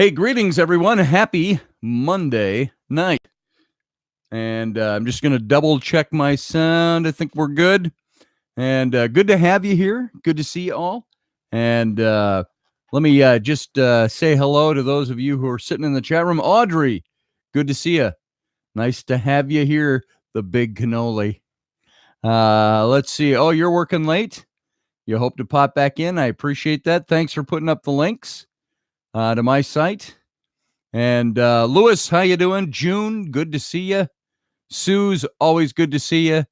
Hey, greetings, everyone. Happy Monday night. And I'm just going to double check my sound. I think we're good. And good to have you here. Good to see you all. And let me just say hello to those of you who are sitting in the chat room. Audrey, good to see you. Nice to have you here, the big cannoli. Let's see. Oh, you're working late? You hope to pop back in. I appreciate that. Thanks for putting up the links to my site. And Lewis, how you doing? June, good to see you. Sue's always good to see you.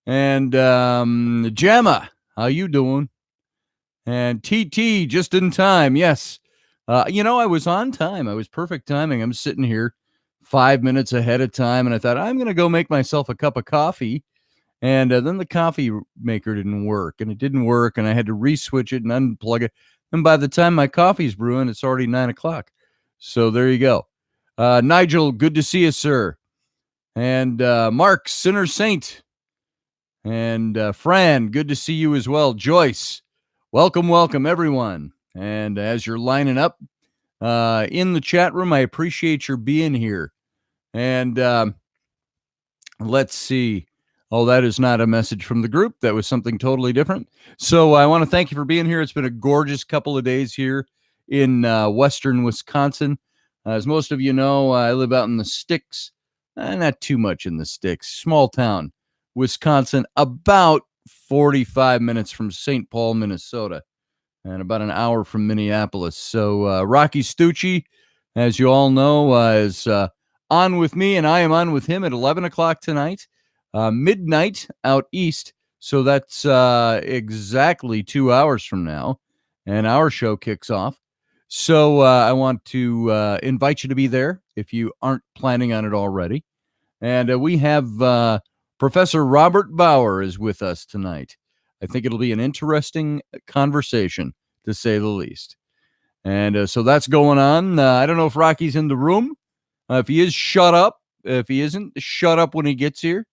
And Gemma, how you doing? And TT, just in time. Yes. I was on time. I was perfect timing. I'm sitting here 5 minutes ahead of time, and I thought I'm going to go make myself a cup of coffee. And then the coffee maker didn't work, and it didn't work, and I had to re-switch it and unplug it. And by the time my coffee's brewing, it's already 9:00. So there you go. Nigel, good to see you, sir. And Mark, Sinner Saint. And Fran, good to see you as well. Joyce, welcome, everyone. And as you're lining up in the chat room, I appreciate your being here. And let's see. Oh, that is not a message from the group. That was something totally different. So I want to thank you for being here. It's been a gorgeous couple of days here in western Wisconsin. As most of you know, I live out in the sticks. Not too much in the sticks. Small town, Wisconsin, about 45 minutes from St. Paul, Minnesota, and about an hour from Minneapolis. So Rocky Stucci, as you all know, is on with me, and I am on with him at 11 o'clock tonight. Midnight out east, so that's exactly 2 hours from now, and our show kicks off. So I want to invite you to be there if you aren't planning on it already. And we have Professor Robert Bauer is with us tonight. I think it'll be an interesting conversation, to say the least. And so that's going on. I don't know if Rocky's in the room. If he is, shut up. If he isn't, shut up when he gets here.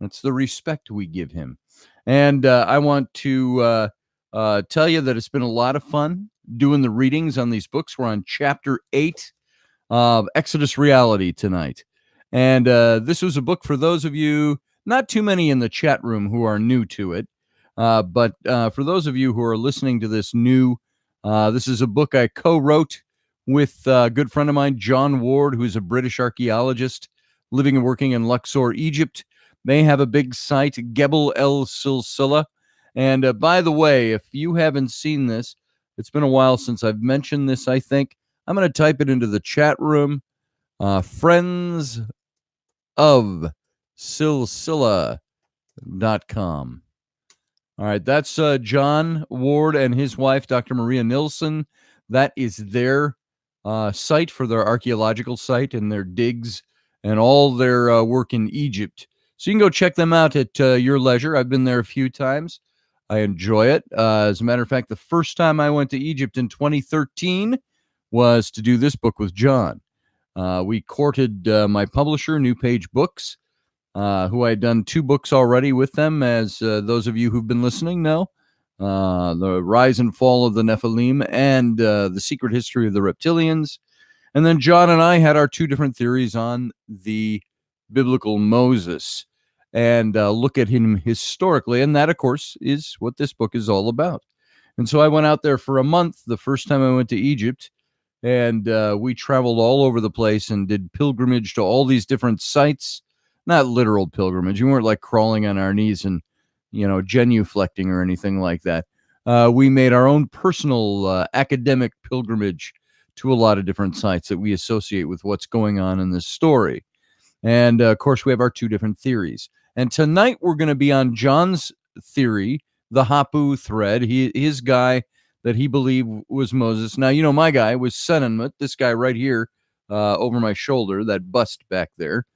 That's the respect we give him. And I want to tell you that it's been a lot of fun doing the readings on these books. We're on Chapter 8 of Exodus Reality tonight. And this was a book for those of you, not too many in the chat room who are new to it, but for those of you who are listening to this new, this is a book I co-wrote with a good friend of mine, John Ward, who is a British archaeologist living and working in Luxor, Egypt. They have a big site, Gebel El Silsila. And by the way, if you haven't seen this, it's been a while since I've mentioned this, I think. I'm going to type it into the chat room. Friends of Silsila.com. All right, that's John Ward and his wife, Dr. Maria Nilsson. That is their site for their archaeological site and their digs and all their work in Egypt. So you can go check them out at your leisure. I've been there a few times. I enjoy it. As a matter of fact, the first time I went to Egypt in 2013 was to do this book with John. We courted my publisher, New Page Books, who I had done 2 books already with them, as those of you who've been listening know. The Rise and Fall of the Nephilim and The Secret History of the Reptilians. And then John and I had our 2 different theories on the biblical Moses and look at him historically. And that, of course, is what this book is all about. And so I went out there for a month the first time I went to Egypt, and we traveled all over the place and did pilgrimage to all these different sites. Not literal pilgrimage. We weren't like crawling on our knees and, genuflecting or anything like that. We made our own personal academic pilgrimage to a lot of different sites that we associate with what's going on in this story. And, of course, we have our 2 different theories. And tonight we're going to be on John's theory, the Hapu thread, his guy that he believed was Moses. Now, my guy was Senenmut, this guy right here over my shoulder, that bust back there.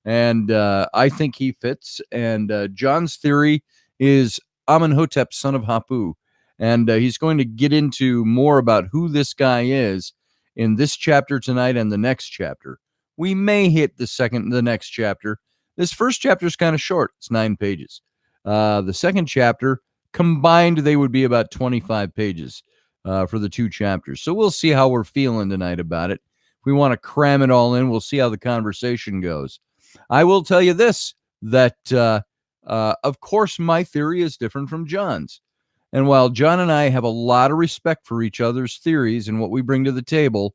And I think he fits. And John's theory is Amenhotep, son of Hapu. And he's going to get into more about who this guy is in this chapter tonight and the next chapter. We may hit the next chapter. This first chapter is kind of short. It's 9 pages. The second chapter, combined, they would be about 25 pages. for the 2 chapters. So we'll see how we're feeling tonight about it. If we want to cram it all in, we'll see how the conversation goes. I will tell you this, that of course my theory is different from John's. And while John and I have a lot of respect for each other's theories and what we bring to the table,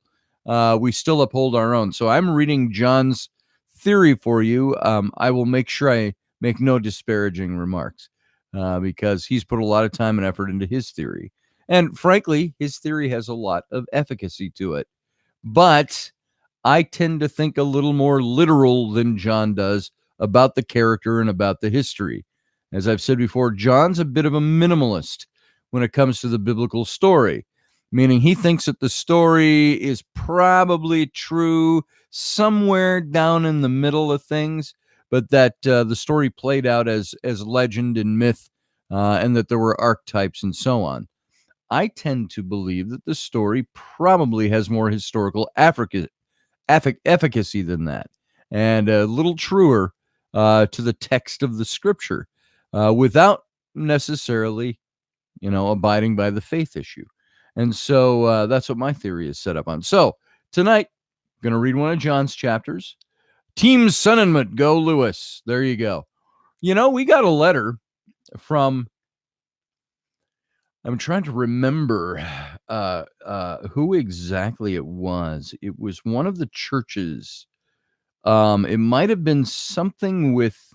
we still uphold our own. So I'm reading John's theory for you. I will make sure I make no disparaging remarks because he's put a lot of time and effort into his theory. And frankly, his theory has a lot of efficacy to it. But I tend to think a little more literal than John does about the character and about the history. As I've said before, John's a bit of a minimalist when it comes to the biblical story, meaning he thinks that the story is probably true somewhere down in the middle of things, but that the story played out as legend and myth, and that there were archetypes and so on. I tend to believe that the story probably has more historical efficacy than that, and a little truer to the text of the scripture, without necessarily, abiding by the faith issue. And so that's what my theory is set up on. So tonight, I'm going to read one of John's chapters. Team Sonnenmut, go Lewis. There you go. We got a letter from, I'm trying to remember who exactly it was. It was one of the churches. It might have been something with,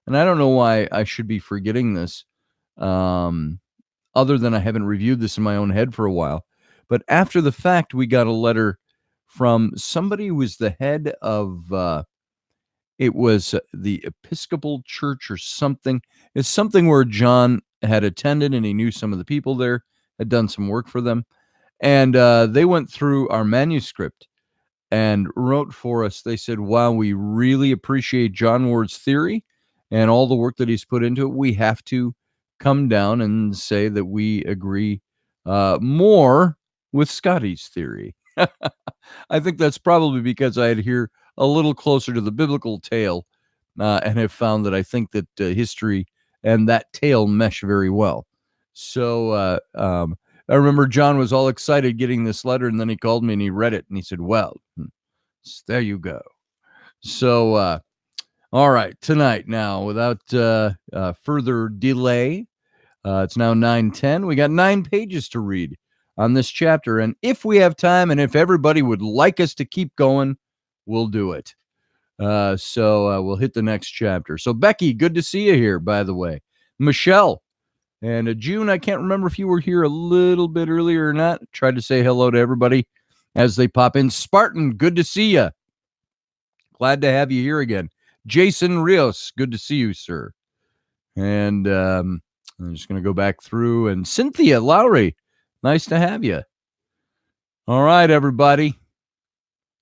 and I don't know why I should be forgetting this, other than I haven't reviewed this in my own head for a while. But after the fact, we got a letter from somebody who was the head of, it was the Episcopal Church or something. It's something where John had attended and he knew some of the people there, had done some work for them. And they went through our manuscript and wrote for us. They said, wow, we really appreciate John Ward's theory and all the work that he's put into it. We have to come down and say that we agree more with Scotty's theory. I think that's probably because I adhere a little closer to the biblical tale and have found that I think that history and that tale mesh very well. So I remember John was all excited getting this letter, and then he called me and he read it and he said, well, there you go. So, all right, tonight now, without further delay, it's now 9:10. We got 9 pages to read on this chapter. And if we have time and if everybody would like us to keep going, we'll do it. So we'll hit the next chapter. So Becky, good to see you here, by the way. Michelle and June, I can't remember if you were here a little bit earlier or not. Tried to say hello to everybody as they pop in. Spartan, good to see you. Glad to have you here again. Jason Rios, good to see you, sir. And I'm just going to go back through. And Cynthia Lowry, nice to have you. All right, everybody.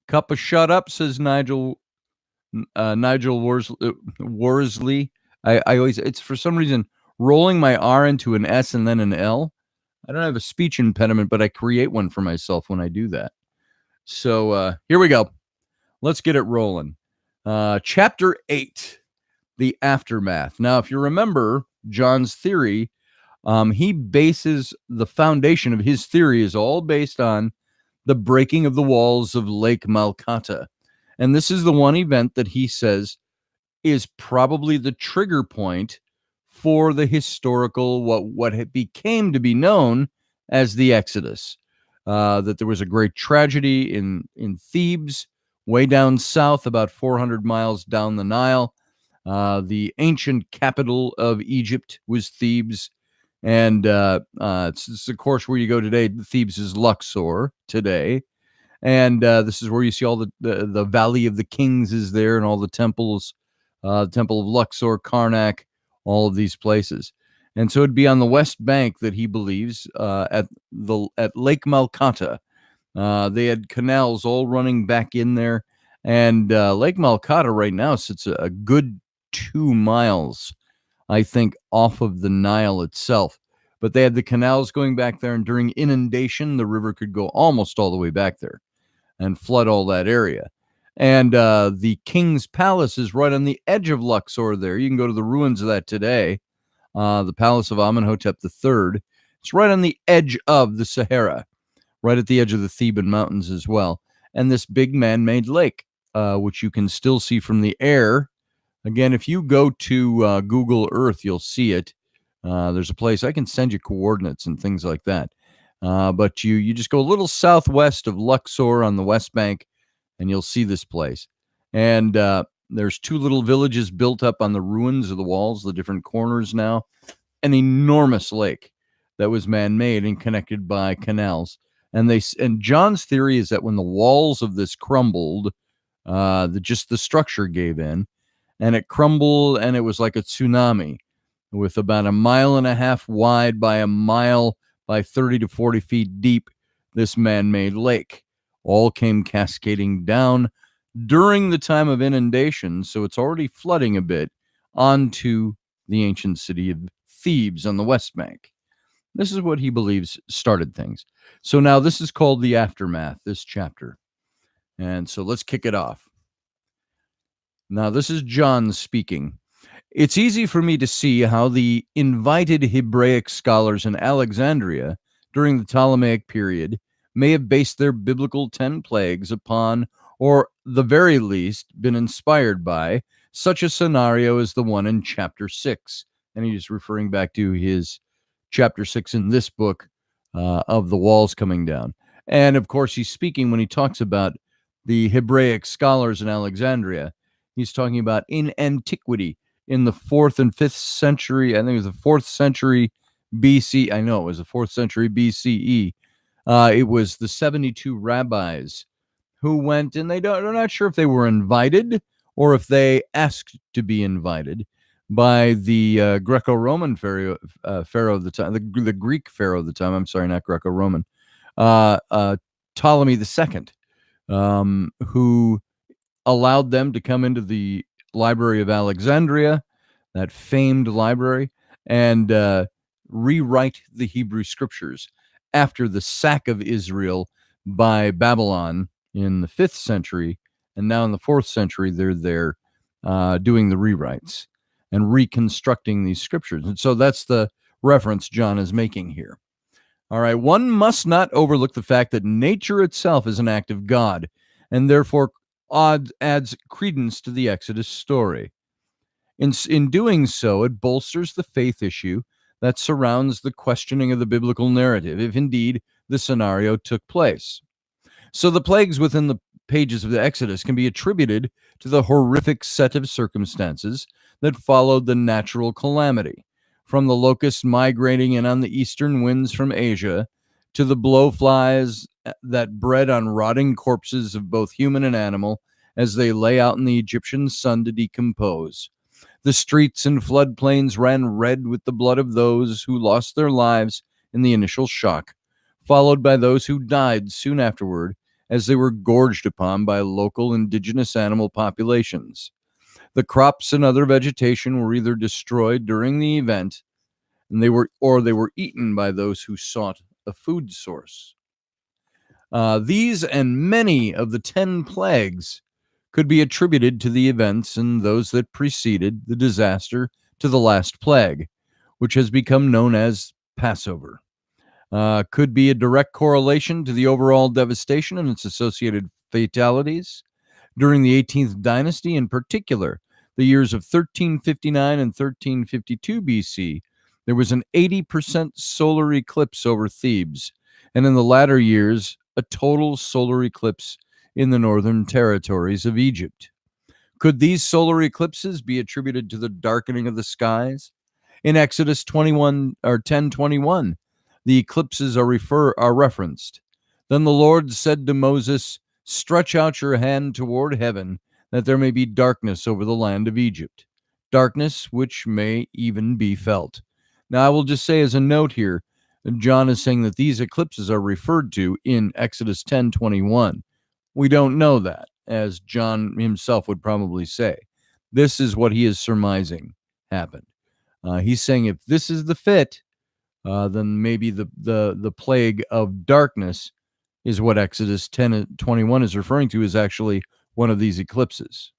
Cup of shut up, says Nigel Worsley. I always, it's for some reason rolling my R into an S and then an L. I don't have a speech impediment, but I create one for myself when I do that. So here we go. Let's get it rolling. Chapter 8, the aftermath. Now, if you remember John's theory, he bases the foundation of his theory is all based on the breaking of the walls of Lake Malkata. And this is the one event that he says is probably the trigger point for the historical, what became to be known as the Exodus. That there was a great tragedy in Thebes, way down south, about 400 miles down the Nile. The ancient capital of Egypt was Thebes. And it's of course where you go today. Thebes is Luxor today. And this is where you see all the Valley of the Kings is there, and all the temples, the Temple of Luxor, Karnak, all of these places. And so it'd be on the west bank that he believes at Lake Malkata. They had canals all running back in there, and Lake Malkata right now sits a good 2 miles, I think, off of the Nile itself. But they had the canals going back there, and during inundation, the river could go almost all the way back there and flood all that area. And the king's palace is right on the edge of Luxor there. You can go to the ruins of that today. The palace of Amenhotep III. It's right on the edge of the Sahara, right at the edge of the Theban Mountains as well. And this big man-made lake, which you can still see from the air. Again, if you go to Google Earth, you'll see it. There's a place I can send you coordinates and things like that. But you just go a little southwest of Luxor on the West Bank, and you'll see this place. And there's two little villages built up on the ruins of the walls, the different corners now. An enormous lake that was man-made and connected by canals. And John's theory is that when the walls of this crumbled, the structure gave in, and it crumbled, and it was like a tsunami with about 1.5 miles wide by 1 mile by 30 to 40 feet deep. This man-made lake all came cascading down during the time of inundation, so it's already flooding a bit onto the ancient city of Thebes on the West Bank. This is what he believes started things. So now this is called the aftermath, this chapter. And so let's kick it off. Now, this is John speaking. It's easy for me to see how the invited Hebraic scholars in Alexandria during the Ptolemaic period may have based their biblical 10 plagues upon, or the very least, been inspired by, such a scenario as the one in chapter 6. And he's referring back to his chapter 6 in this book of the walls coming down. And of course, he's speaking when he talks about the Hebraic scholars in Alexandria. He's talking about in antiquity, in the 4th and 5th century. I think it was the 4th century BC. I know it was the 4th century BCE. It was the 72 rabbis who went, and they're not sure if they were invited or if they asked to be invited by the Greco-Roman pharaoh of the time, the Greek pharaoh of the time. I'm sorry, not Greco-Roman. Ptolemy II, who allowed them to come into the Library of Alexandria, that famed library, and rewrite the Hebrew scriptures after the sack of Israel by Babylon in the 5th century. And now in the 4th century, they're there doing the rewrites and reconstructing these scriptures. And so that's the reference John is making here. All right, one must not overlook the fact that nature itself is an act of God, and therefore adds credence to the Exodus story. In doing so, it bolsters the faith issue that surrounds the questioning of the biblical narrative, if indeed the scenario took place. So the plagues within the pages of the Exodus can be attributed to the horrific set of circumstances that followed the natural calamity, from the locusts migrating in on the eastern winds from Asia to the blowflies that bred on rotting corpses of both human and animal as they lay out in the Egyptian sun to decompose. The streets and floodplains ran red with the blood of those who lost their lives in the initial shock, followed by those who died soon afterward as they were gorged upon by local indigenous animal populations. The crops and other vegetation were either destroyed during the event, and they were eaten by those who sought a food source. These and many of the 10 plagues could be attributed to the events and those that preceded the disaster to the last plague, which has become known as Passover. Could be a direct correlation to the overall devastation and its associated fatalities. During the 18th dynasty, in particular, the years of 1359 and 1352 BC, there was an 80% solar eclipse over Thebes, and in the latter years, a total solar eclipse in the northern territories of Egypt. Could these solar eclipses be attributed to the darkening of the skies? In Exodus 10:21, the eclipses are referenced. Then the Lord said to Moses, "Stretch out your hand toward heaven, that there may be darkness over the land of Egypt, darkness which may even be felt." Now, I will just say as a note here, John is saying that these eclipses are referred to in Exodus 10:21. We don't know that, as John himself would probably say. This is what he is surmising happened. He's saying if this is the fit, then maybe the plague of darkness is what Exodus 10:21 is referring to, is actually one of these eclipses.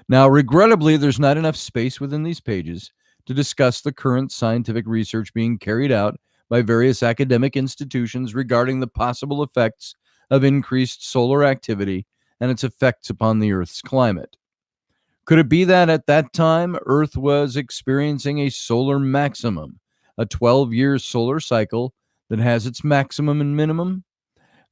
Now, regrettably, there's not enough space within these pages to discuss the current scientific research being carried out by various academic institutions regarding the possible effects of increased solar activity and its effects upon the Earth's climate. Could it be that at that time, Earth was experiencing a solar maximum, a 12-year solar cycle that has its maximum and minimum?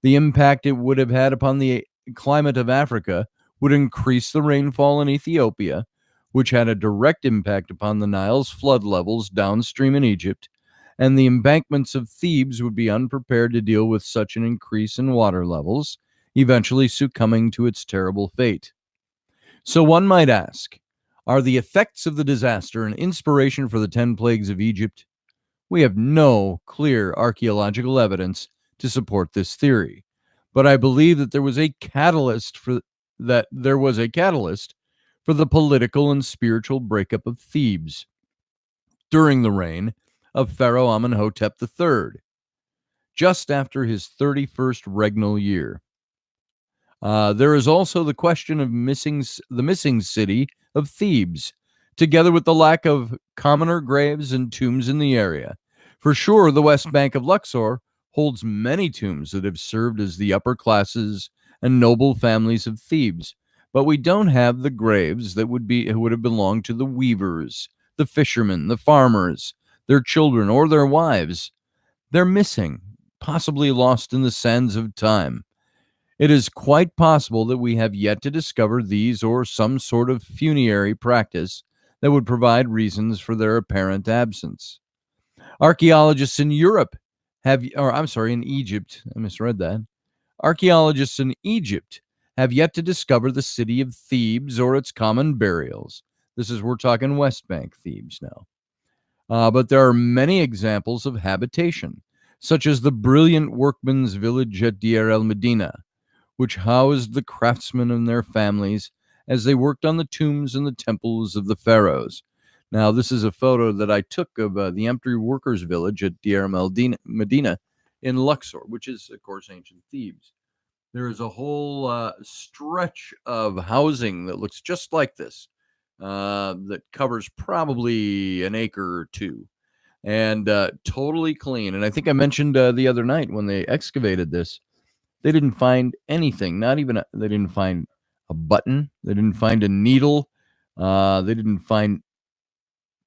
The impact it would have had upon the climate of Africa would increase the rainfall in Ethiopia, which had a direct impact upon the Nile's flood levels downstream in Egypt, and the embankments of Thebes would be unprepared to deal with such an increase in water levels, eventually succumbing to its terrible fate. So one might ask, are the effects of the disaster an inspiration for the 10 plagues of Egypt? We have no clear archaeological evidence to support this theory, but I believe that there was a catalyst for the political and spiritual breakup of Thebes during the reign of Pharaoh Amenhotep III, just after his 31st regnal year. There is also the question of the missing city of Thebes, together with the lack of commoner graves and tombs in the area. For sure, the West Bank of Luxor holds many tombs that have served as the upper classes and noble families of Thebes, but we don't have the graves that would have belonged to the weavers, the fishermen, the farmers, their children, or their wives. They're missing, possibly lost in the sands of time. It is quite possible that we have yet to discover these or some sort of funerary practice that would provide reasons for their apparent absence. Archaeologists in in Egypt, I misread that. Archaeologists in Egypt have yet to discover the city of Thebes or its common burials. We're talking West Bank Thebes now. But there are many examples of habitation, such as the brilliant workmen's village at Deir el Medina, which housed the craftsmen and their families as they worked on the tombs and the temples of the pharaohs. Now, this is a photo that I took of the empty workers' village at Deir el Medina in Luxor, which is, of course, ancient Thebes. There is a whole stretch of housing that looks just like this, that covers probably an acre or two, and totally clean. And I think I mentioned the other night when they excavated this, they didn't find anything, they didn't find a button, they didn't find a needle, they didn't find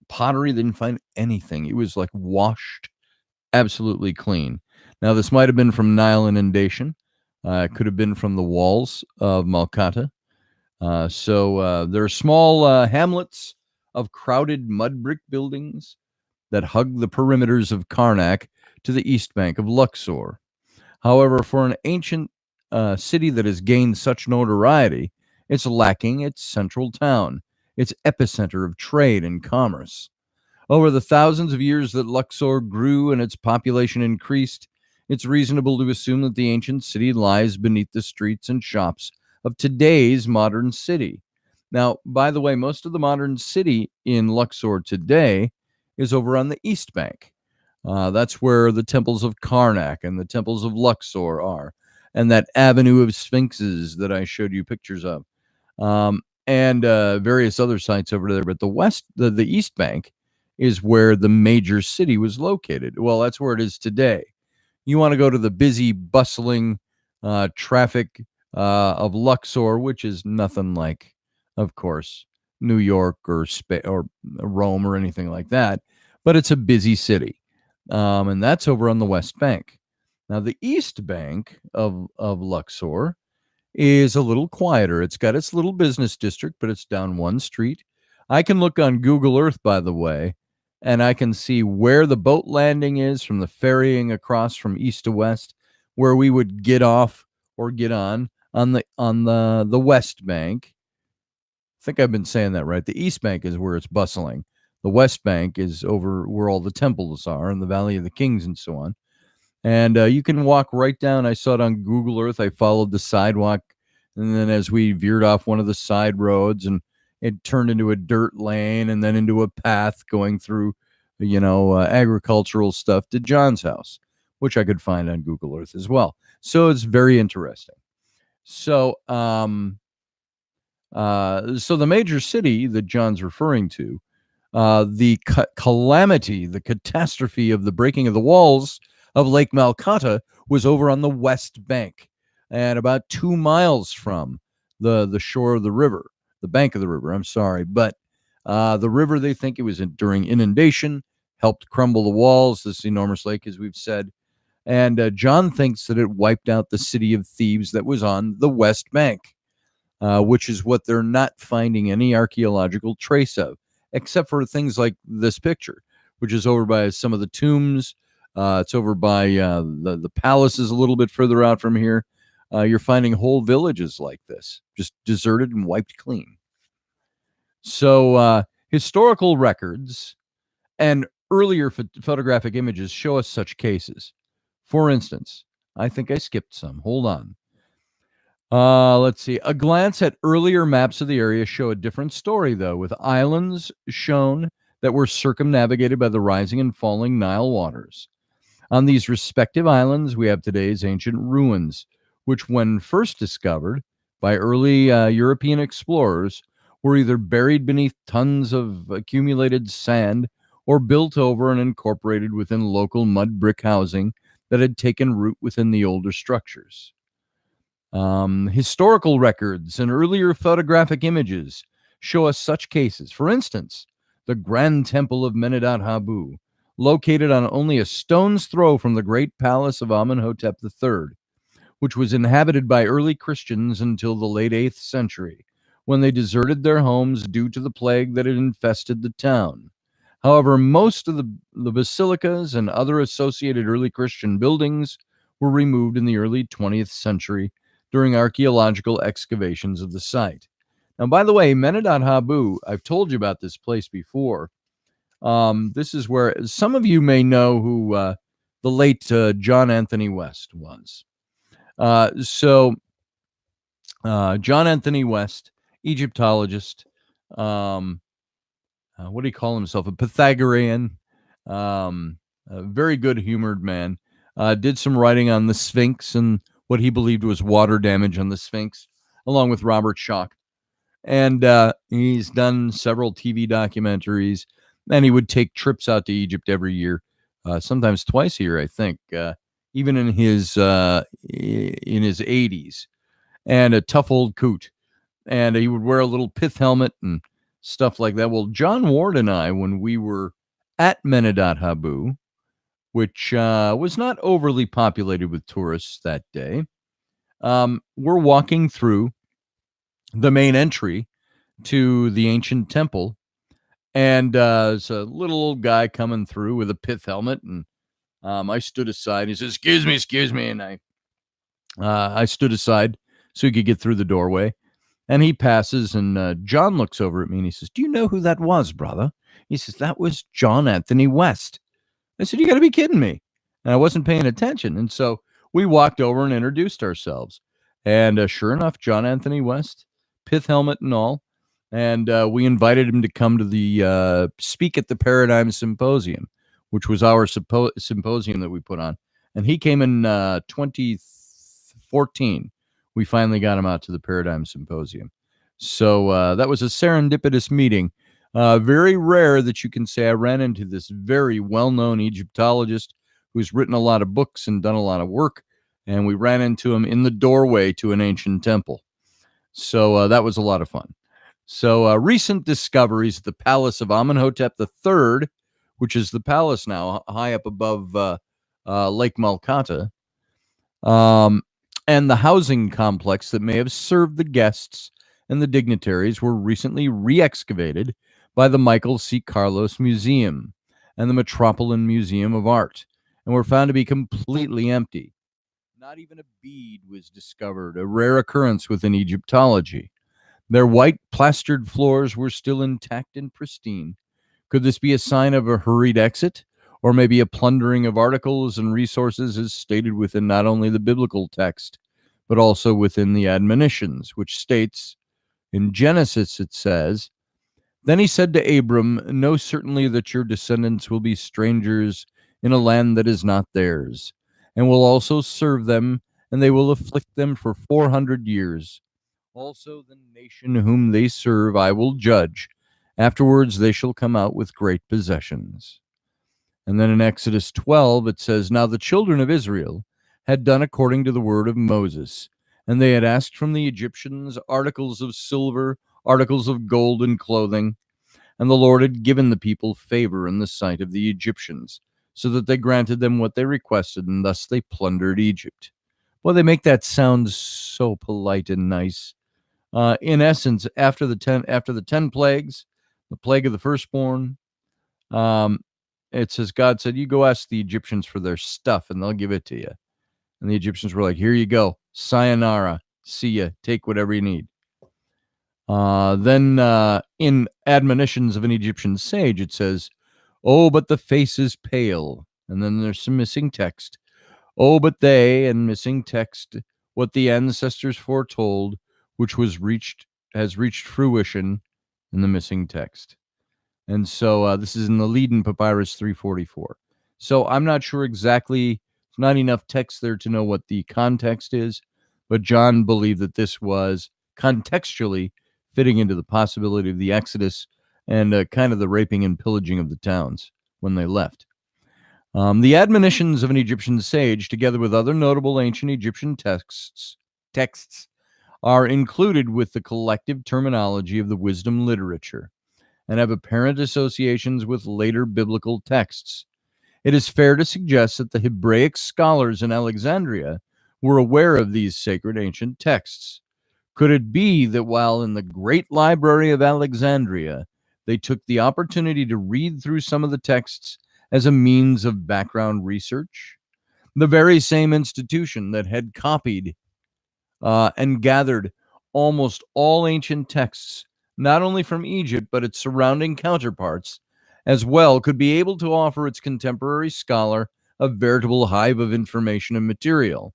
pottery, they didn't find anything. It was like washed absolutely clean. Now, this might have been from Nile inundation. It could have been from the walls of Malkata. So there are small hamlets of crowded mud brick buildings that hug the perimeters of Karnak to the east bank of Luxor. However, for an ancient city that has gained such notoriety, it's lacking its central town, its epicenter of trade and commerce. Over the thousands of years that Luxor grew and its population increased, it's reasonable to assume that the ancient city lies beneath the streets and shops of today's modern city. Now, by the way, most of the modern city in Luxor today is over on the East Bank. That's where the temples of Karnak and the temples of Luxor are, and that avenue of sphinxes that I showed you pictures of, and various other sites over there. But the East Bank, is where the major city was located. Well, that's where it is today. You want to go to the busy, bustling traffic of Luxor, which is nothing like, of course, New York or Rome or anything like that, but it's a busy city. And that's over on the West Bank. Now, the East Bank of Luxor is a little quieter. It's got its little business district, but it's down one street. I can look on Google Earth, by the way, and I can see where the boat landing is from the ferrying across from east to west, where we would get off or get on the West Bank. I think I've been saying that right. The East Bank is where it's bustling. The West Bank is over where all the temples are in the Valley of the Kings and so on. And you can walk right down. I saw it on Google Earth. I followed the sidewalk. And then as we veered off one of the side roads, and it turned into a dirt lane and then into a path going through, agricultural stuff to John's house, which I could find on Google Earth as well. So it's very interesting. So, so the major city that John's referring to The calamity, the catastrophe of the breaking of the walls of Lake Malkata was over on the west bank and about 2 miles from the shore of the river, the bank of the river. I'm sorry, but the river, they think it was during inundation, helped crumble the walls. This enormous lake, as we've said. And John thinks that it wiped out the city of Thebes that was on the west bank, which is what they're not finding any archaeological trace of, except for things like this picture, which is over by some of the tombs. It's over by the palaces a little bit further out from here. You're finding whole villages like this, just deserted and wiped clean. So historical records and earlier photographic images show us such cases. For instance, I think I skipped some. Hold on. Let's see. A glance at earlier maps of the area show a different story, though, with islands shown that were circumnavigated by the rising and falling Nile waters. On these respective islands, we have today's ancient ruins, which, when first discovered by early European explorers, were either buried beneath tons of accumulated sand or built over and incorporated within local mud brick housing that had taken root within the older structures. Historical records and earlier photographic images show us such cases. For instance, the Grand Temple of Menedot Habu, located on only a stone's throw from the great palace of Amenhotep III, which was inhabited by early Christians until the late 8th century, when they deserted their homes due to the plague that had infested the town. However, most of the basilicas and other associated early Christian buildings were removed in the early 20th century during archaeological excavations of the site. Now, by the way, Menedot Habu, I've told you about this place before. This is where some of you may know who the late John Anthony West was. John Anthony West, Egyptologist, what do you call himself? A Pythagorean, a very good humored man. Did some writing on the Sphinx and what he believed was water damage on the Sphinx, along with Robert Schoch. And he's done several TV documentaries, and he would take trips out to Egypt every year, sometimes twice a year, I think, even in his 80s, and a tough old coot. And he would wear a little pith helmet and stuff like that. Well, John Ward and I, when we were at Menedot Habu, which was not overly populated with tourists that day, we're walking through the main entry to the ancient temple, and there's a little old guy coming through with a pith helmet, and I stood aside. He says, excuse me," and I stood aside so he could get through the doorway. And he passes, and John looks over at me, and he says, "Do you know who that was, brother?" He says, "That was John Anthony West." I said, "You got to be kidding me." And I wasn't paying attention. And so we walked over and introduced ourselves. And sure enough, John Anthony West, pith helmet and all. And we invited him to come to the speak at the Paradigm Symposium, which was our symposium that we put on. And he came in 2014. We finally got him out to the Paradigm Symposium. So that was a serendipitous meeting. Very rare that you can say I ran into this very well-known Egyptologist who's written a lot of books and done a lot of work, and we ran into him in the doorway to an ancient temple. So that was a lot of fun. So recent discoveries at the Palace of Amenhotep III, which is the palace now high up above Lake Malkata, and the housing complex that may have served the guests and the dignitaries were recently re-excavated by the Michael C. Carlos Museum and the Metropolitan Museum of Art, and were found to be completely empty. Not even a bead was discovered, a rare occurrence within Egyptology. Their white plastered floors were still intact and pristine. Could this be a sign of a hurried exit, or maybe a plundering of articles and resources as stated within not only the biblical text, but also within the admonitions, which states, in Genesis it says, "Then he said to Abram, know certainly that your descendants will be strangers in a land that is not theirs, and will also serve them, and they will afflict them for 400 years. Also the nation whom they serve I will judge, Afterwards, they shall come out with great possessions. And then in Exodus 12, it says, Now the children of Israel had done according to the word of Moses, and they had asked from the Egyptians articles of silver, articles of gold, and clothing. And the Lord had given the people favor in the sight of the Egyptians, so that they granted them what they requested, and thus they plundered Egypt. Well, they make that sound so polite and nice. In essence, after the 10 plagues, the plague of the firstborn, um, it says God said, "You go ask the Egyptians for their stuff, and they'll give it to you." And the Egyptians were like, "Here you go, sayonara, see ya, take whatever you need." Then in Admonitions of an Egyptian Sage, it says, "Oh, but the face is pale." And then there's some missing text. "Oh, but they," and missing text, "what the ancestors foretold, which has reached fruition," in the missing text. And so this is in the Leiden Papyrus 344. So I'm not sure exactly, there's not enough text there to know what the context is, but John believed that this was contextually fitting into the possibility of the Exodus and kind of the raping and pillaging of the towns when they left. The Admonitions of an Egyptian Sage, together with other notable ancient Egyptian texts are included with the collective terminology of the wisdom literature and have apparent associations with later biblical texts. It is fair to suggest that the Hebraic scholars in Alexandria were aware of these sacred ancient texts. Could it be that while in the great library of Alexandria, they took the opportunity to read through some of the texts as a means of background research? The very same institution that had copied and gathered almost all ancient texts, not only from Egypt, but its surrounding counterparts, as well, could be able to offer its contemporary scholar a veritable hive of information and material,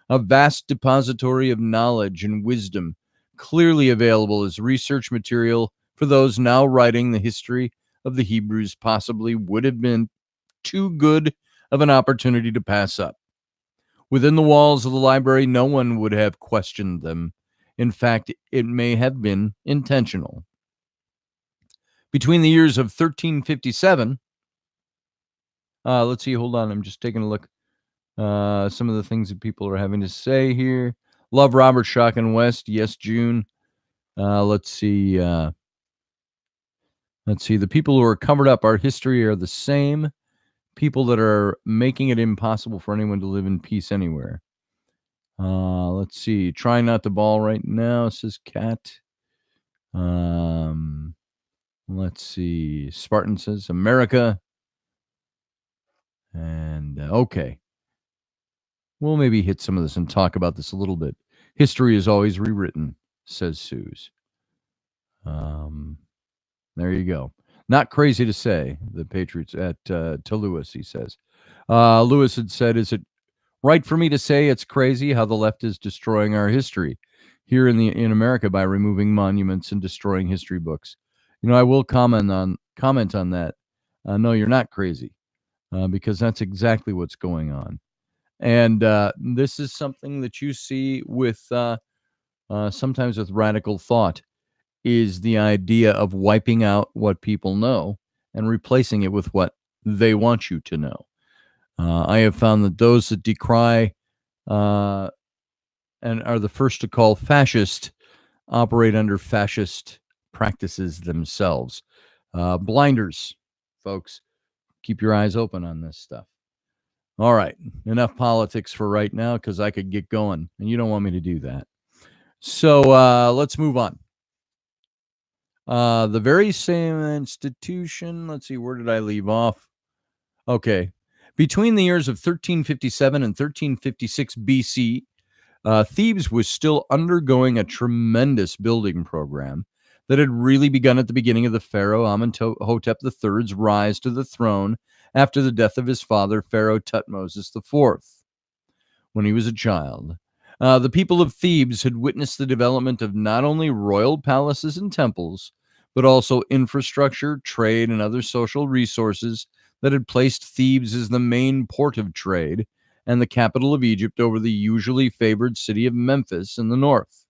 a vast depository of knowledge and wisdom, clearly available as research material for those now writing the history of the Hebrews possibly would have been too good of an opportunity to pass up. Within the walls of the library, no one would have questioned them. In fact, it may have been intentional. Between the years of 1357, let's see, hold on, I'm just taking a look. Some of the things that people are having to say here. Love Robert Schock and West. Yes, June. Let's see. The people who are covered up our history are the same people that are making it impossible for anyone to live in peace anywhere. Let's see. Trying not to ball right now, says Kat. Let's see. Spartan says America. And okay. We'll maybe hit some of this and talk about this a little bit. History is always rewritten, says Suze. There you go. Not crazy to say, the Patriots to Lewis, he says. Lewis had said, is it right for me to say it's crazy how the left is destroying our history here in America by removing monuments and destroying history books? You know, I will comment on that. No, you're not crazy, because that's exactly what's going on. And this is something that you see with sometimes with radical thought, is the idea of wiping out what people know and replacing it with what they want you to know. I have found that those that decry and are the first to call fascist operate under fascist practices themselves. Blinders, folks. Keep your eyes open on this stuff. All right, enough politics for right now, because I could get going, and you don't want me to do that. So let's move on. The very same institution, let's see, where did I leave off? Okay. Between the years of 1357 and 1356 BC, Thebes was still undergoing a tremendous building program that had really begun at the beginning of the Pharaoh Amenhotep III's rise to the throne after the death of his father, Pharaoh Tutmosis IV, when he was a child. The people of Thebes had witnessed the development of not only royal palaces and temples, but also infrastructure, trade, and other social resources that had placed Thebes as the main port of trade and the capital of Egypt over the usually favored city of Memphis in the north.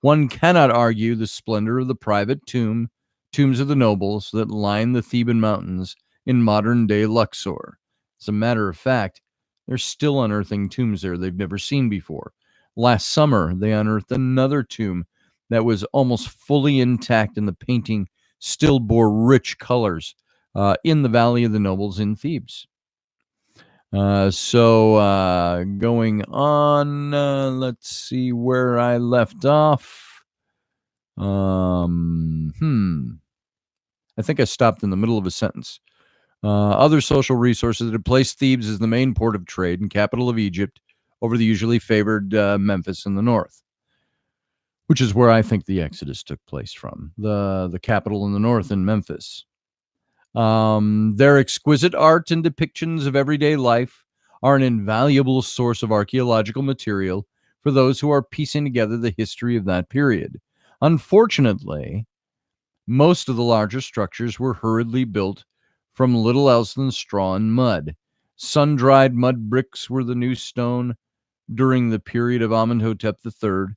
One cannot argue the splendor of the private tomb tombs of the nobles that line the Theban mountains in modern-day Luxor. As a matter of fact, they're still unearthing tombs there they've never seen before. Last summer, they unearthed another tomb that was almost fully intact, and the painting still bore rich colors in the Valley of the Nobles in Thebes. Going on, let's see where I left off. I think I stopped in the middle of a sentence. Other social resources that have placed Thebes as the main port of trade and capital of Egypt over the usually favored Memphis in the north, which is where I think the Exodus took place from, the capital in the north in Memphis. Their exquisite art and depictions of everyday life are an invaluable source of archaeological material for those who are piecing together the history of that period. Unfortunately, most of the larger structures were hurriedly built from little else than straw and mud. Sun-dried mud bricks were the new stone during the period of Amenhotep III.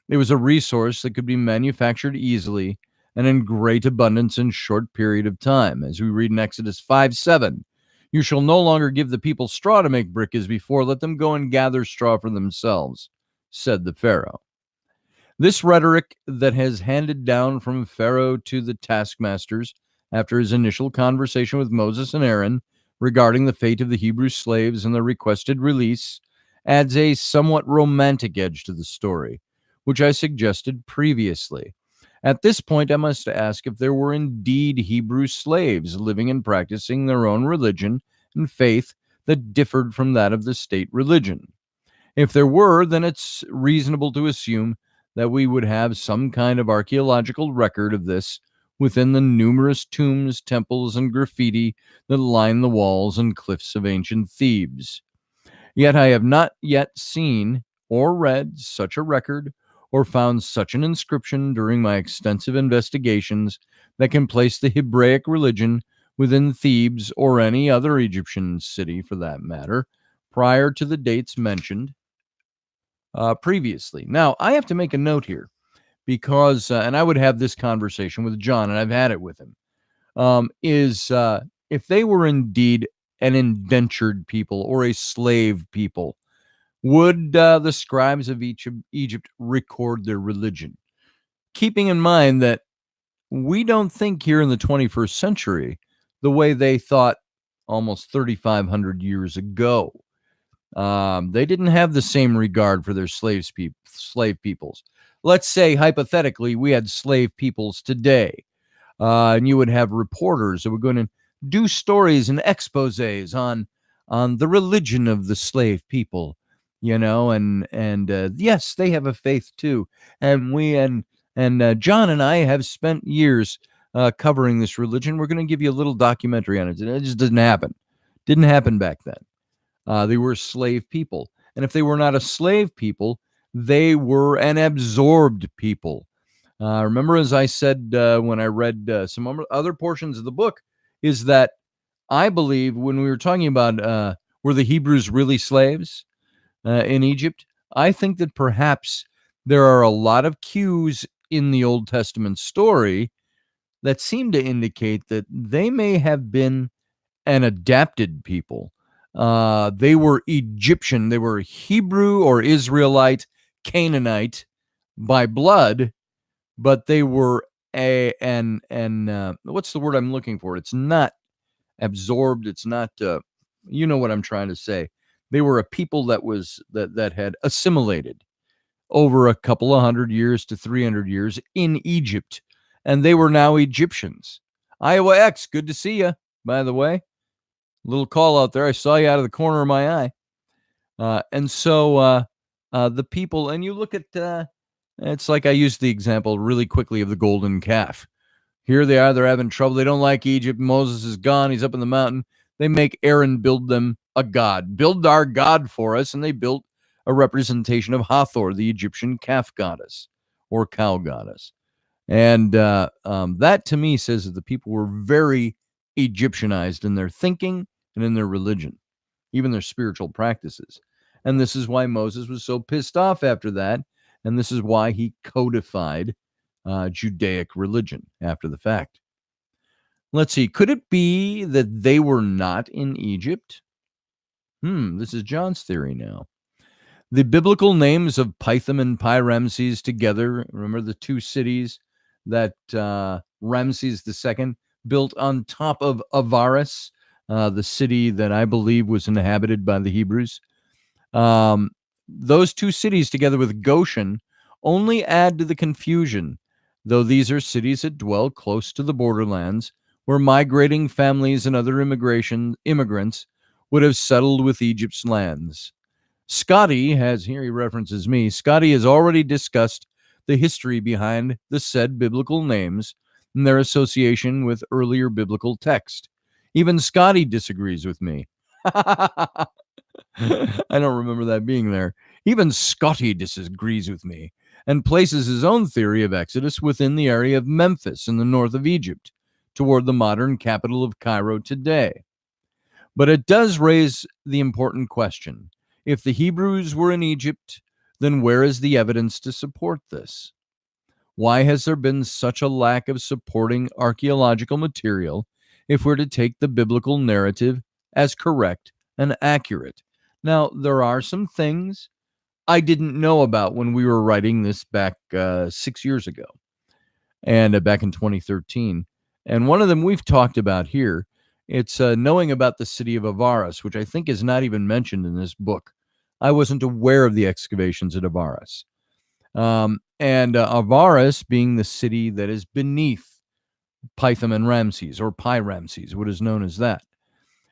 It was a resource that could be manufactured easily and in great abundance in short period of time. As we read in Exodus 5:7, "You shall no longer give the people straw to make brick as before. Let them go and gather straw for themselves," said the Pharaoh. This rhetoric that has handed down from Pharaoh to the taskmasters after his initial conversation with Moses and Aaron regarding the fate of the Hebrew slaves and their requested release adds a somewhat romantic edge to the story, which I suggested previously. At this point, I must ask if there were indeed Hebrew slaves living and practicing their own religion and faith that differed from that of the state religion. If there were, then it's reasonable to assume that we would have some kind of archaeological record of this within the numerous tombs, temples, and graffiti that line the walls and cliffs of ancient Thebes. Yet I have not yet seen or read such a record or found such an inscription during my extensive investigations that can place the Hebraic religion within Thebes or any other Egyptian city for that matter, prior to the dates mentioned previously. Now, I have to make a note here because, and I would have this conversation with John, and I've had it with him, if they were indeed an indentured people or a slave people, would the scribes of Egypt record their religion? Keeping in mind that we don't think here in the 21st century the way they thought almost 3,500 years ago. They didn't have the same regard for their slave peoples. Let's say, hypothetically, we had slave peoples today, and you would have reporters that were going to do stories and exposés on the religion of the slave people, and yes, they have a faith too, and John and I have spent years covering this religion. We're going to give you a little documentary on it. It just didn't happen back then. They were slave people. And if they were not a slave people, they were an absorbed people. Remember, as I said when I read some other portions of the book, is that I believe when we were talking about were the Hebrews really slaves in Egypt, I think that perhaps there are a lot of cues in the Old Testament story that seem to indicate that they may have been an adapted people. They were Egyptian. They were Hebrew or Israelite, Canaanite by blood, but they were what's the word I'm looking for? It's not absorbed. It's not. You know what I'm trying to say. They were a people that had assimilated over a couple of 100 years to 300 years in Egypt, and they were now Egyptians. Iowa X, good to see you, by the way. Little call out there. I saw you out of the corner of my eye. And so the people, and you look at, it's like I used the example really quickly of the golden calf. Here they are, they're having trouble. They don't like Egypt. Moses is gone. He's up in the mountain. They make Aaron build them a god. Build our god for us. And they built a representation of Hathor, the Egyptian calf goddess or cow goddess. And that to me says that the people were very Egyptianized in their thinking and in their religion, even their spiritual practices. And this is why Moses was so pissed off after that. And this is why he codified Judaic religion after the fact. Let's see. Could it be that they were not in Egypt? This is John's theory now. The biblical names of Pithom and Pi-Ramses together, remember the two cities that Ramses II built on top of Avaris, the city that I believe was inhabited by the Hebrews. Those two cities, together with Goshen, only add to the confusion, though these are cities that dwell close to the borderlands where migrating families and other immigrants would have settled with Egypt's lands. Scotty has, here he references me, Scotty has already discussed the history behind the said biblical names and their association with earlier biblical text. Even Scotty disagrees with me. I don't remember that being there. Even Scotty disagrees with me and places his own theory of Exodus within the area of Memphis in the north of Egypt, toward the modern capital of Cairo today. But it does raise the important question. If the Hebrews were in Egypt, then where is the evidence to support this? Why has there been such a lack of supporting archaeological material if we're to take the biblical narrative as correct and accurate? Now, there are some things I didn't know about when we were writing this back 6 years ago and back in 2013. And one of them we've talked about here. It's knowing about the city of Avaris, which I think is not even mentioned in this book. I wasn't aware of the excavations at Avaris. And Avaris being the city that is beneath Pithom and Ramses, or Pi-Ramses, what is known as that.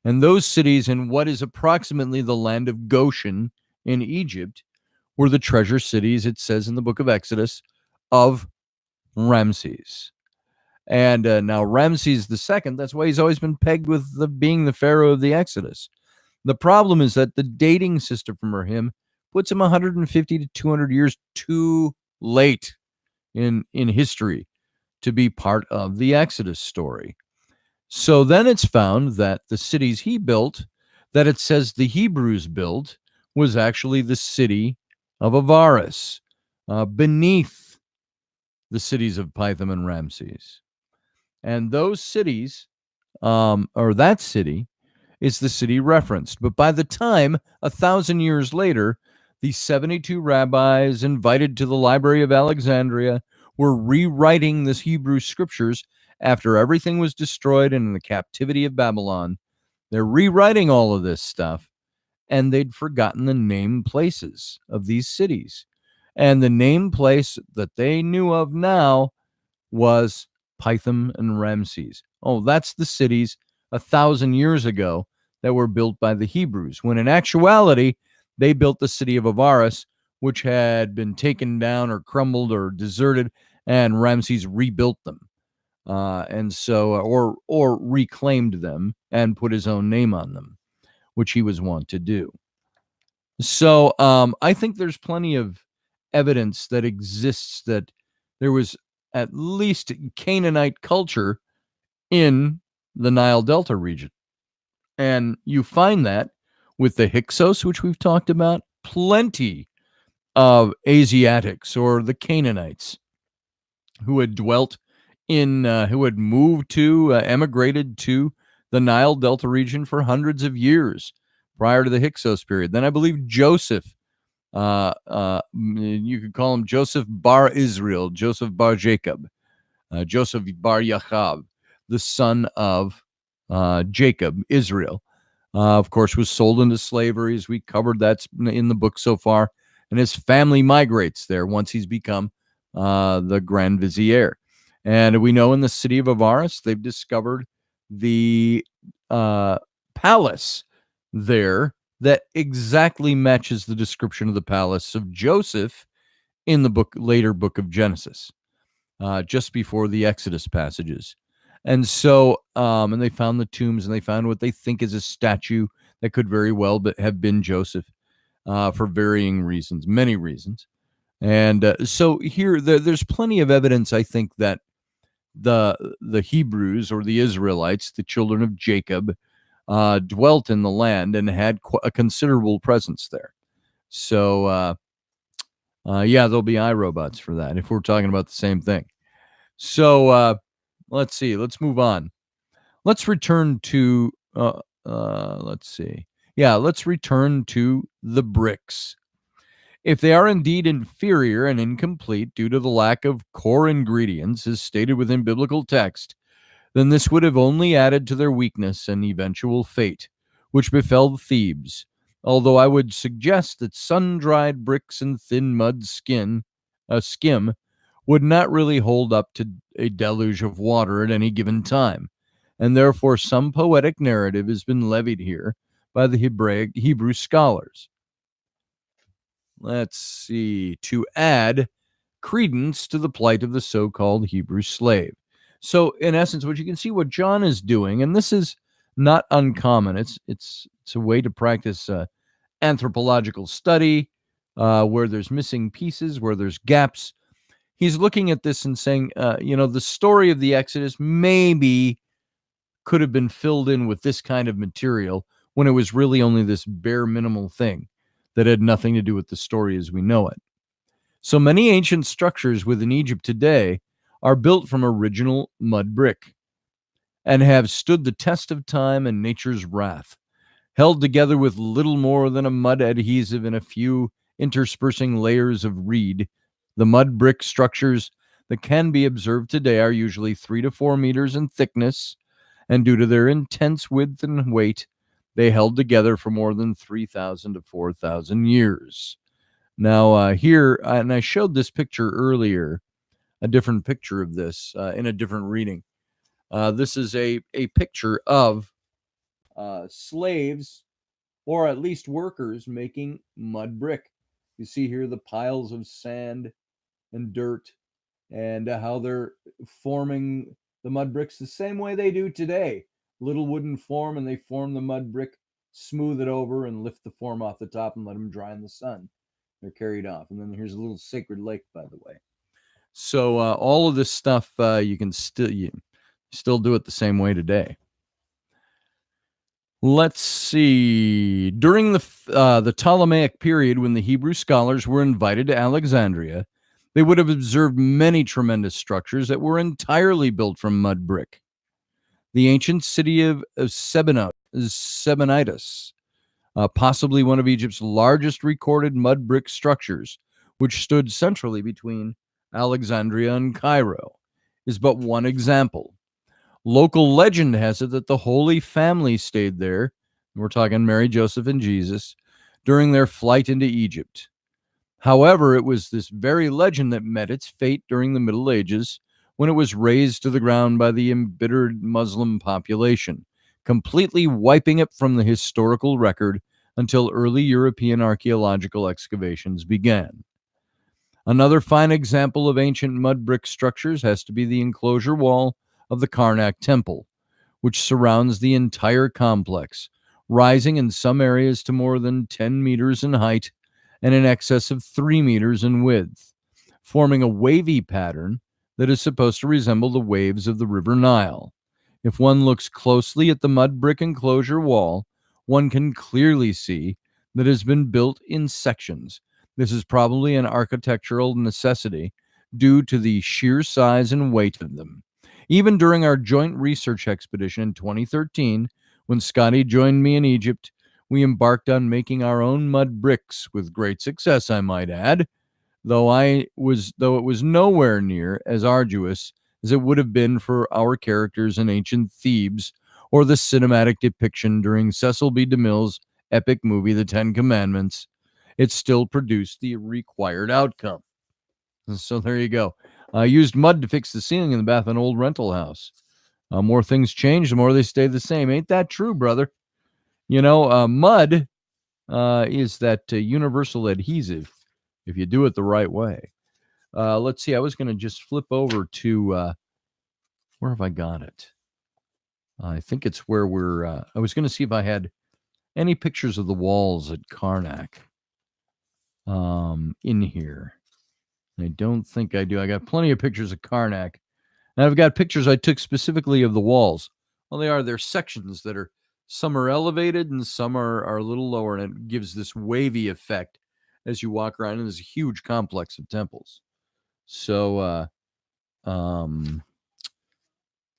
And those cities in what is approximately the land of Goshen in Egypt were the treasure cities, it says in the book of Exodus, of Ramses. And now Ramses II, that's why he's always been pegged with being the pharaoh of the Exodus. The problem is that the dating system for him puts him 150 to 200 years too late in history to be part of the Exodus story. So then it's found that the cities he built, that it says the Hebrews built, was actually the city of Avaris, beneath the cities of Pithom and Ramses. And those cities, or that city, is the city referenced. But by the time, 1,000 years later, the 72 rabbis invited to the Library of Alexandria were rewriting the Hebrew scriptures after everything was destroyed and in the captivity of Babylon. They're rewriting all of this stuff, and they'd forgotten the named places of these cities. And the named place that they knew of now was Pithom and Ramses. Oh, that's the cities 1,000 years ago that were built by the Hebrews, when in actuality, they built the city of Avaris, which had been taken down or crumbled or deserted, and Ramses rebuilt them. And so, or reclaimed them and put his own name on them, which he was wont to do. So I think there's plenty of evidence that exists that there was at least Canaanite culture in the Nile Delta region. And you find that with the Hyksos, which we've talked about, plenty of Asiatics or the Canaanites who had dwelt in, who had moved to, emigrated to the Nile Delta region for hundreds of years prior to the Hyksos period. Then I believe Joseph, you could call him Joseph Bar Israel, Joseph Bar Jacob, Joseph Bar Yachav, the son of Jacob, Israel, of course, was sold into slavery, as we covered that in the book so far, and his family migrates there once he's become the Grand Vizier. And we know in the city of Avaris, they've discovered the palace there that exactly matches the description of the palace of Joseph in the later book of Genesis, just before the Exodus passages. And so, and they found the tombs, and they found what they think is a statue that could very well have been Joseph, for varying reasons, many reasons. And so here, there's plenty of evidence, I think, that the Hebrews, or the Israelites, the children of Jacob, dwelt in the land and had a considerable presence there. So, yeah, there'll be iRobots for that if we're talking about the same thing. So let's see. Let's move on. Let's return to, let's see. Yeah, let's return to the bricks. If they are indeed inferior and incomplete due to the lack of core ingredients, as stated within biblical text, then this would have only added to their weakness and eventual fate, which befell Thebes. Although I would suggest that sun-dried bricks and thin mud skim would not really hold up to a deluge of water at any given time, and therefore some poetic narrative has been levied here by the Hebrew scholars. Let's see, to add credence to the plight of the so-called Hebrew slave. So, in essence, what you can see what John is doing, and this is not uncommon. It's a way to practice anthropological study where there's missing pieces, where there's gaps. He's looking at this and saying, the story of the Exodus maybe could have been filled in with this kind of material when it was really only this bare minimal thing that had nothing to do with the story as we know it. So many ancient structures within Egypt today are built from original mud brick and have stood the test of time and nature's wrath, held together with little more than a mud adhesive and a few interspersing layers of reed. The mud brick structures that can be observed today are usually 3 to 4 meters in thickness, and due to their intense width and weight, they held together for more than 3,000 to 4,000 years. Now, here, and I showed this picture earlier, a different picture of this in a different reading. This is a picture of slaves, or at least workers, making mud brick. You see here the piles of sand and dirt and how they're forming the mud bricks the same way they do today. Little wooden form, and they form the mud brick, smooth it over, and lift the form off the top and let them dry in the sun. They're carried off. And then here's a little sacred lake, by the way. So all of this stuff you can still do it the same way today. Let's see. During the Ptolemaic period, when the Hebrew scholars were invited to Alexandria, they would have observed many tremendous structures that were entirely built from mud brick. The ancient city of Sebenitis, possibly one of Egypt's largest recorded mud brick structures, which stood centrally between Alexandria and Cairo, is but one example. Local legend has it that the Holy Family stayed there, we're talking Mary, Joseph, and Jesus, during their flight into Egypt. However, it was this very legend that met its fate during the Middle Ages when it was razed to the ground by the embittered Muslim population, completely wiping it from the historical record until early European archaeological excavations began. Another fine example of ancient mud brick structures has to be the enclosure wall of the Karnak Temple, which surrounds the entire complex, rising in some areas to more than 10 meters in height and in excess of 3 meters in width, forming a wavy pattern that is supposed to resemble the waves of the River Nile. If one looks closely at the mud brick enclosure wall, one can clearly see that it has been built in sections. This is probably an architectural necessity due to the sheer size and weight of them. Even during our joint research expedition in 2013, when Scotty joined me in Egypt, we embarked on making our own mud bricks with great success, I might add, though it was nowhere near as arduous as it would have been for our characters in ancient Thebes or the cinematic depiction during Cecil B. DeMille's epic movie The Ten Commandments. It still produced the required outcome. So there you go. I used mud to fix the ceiling in the bath of an old rental house. More things change, the more they stay the same. Ain't that true, brother? Mud is that universal adhesive if you do it the right way. Let's see. I was going to just flip over to where have I got it? I think it's where I was going to see if I had any pictures of the walls at Karnak in here. I don't think I do. I got plenty of pictures of Karnak. And I've got pictures I took specifically of the walls. Well, they're sections that are, some are elevated and some are a little lower, and it gives this wavy effect as you walk around. And there's a huge complex of temples. So,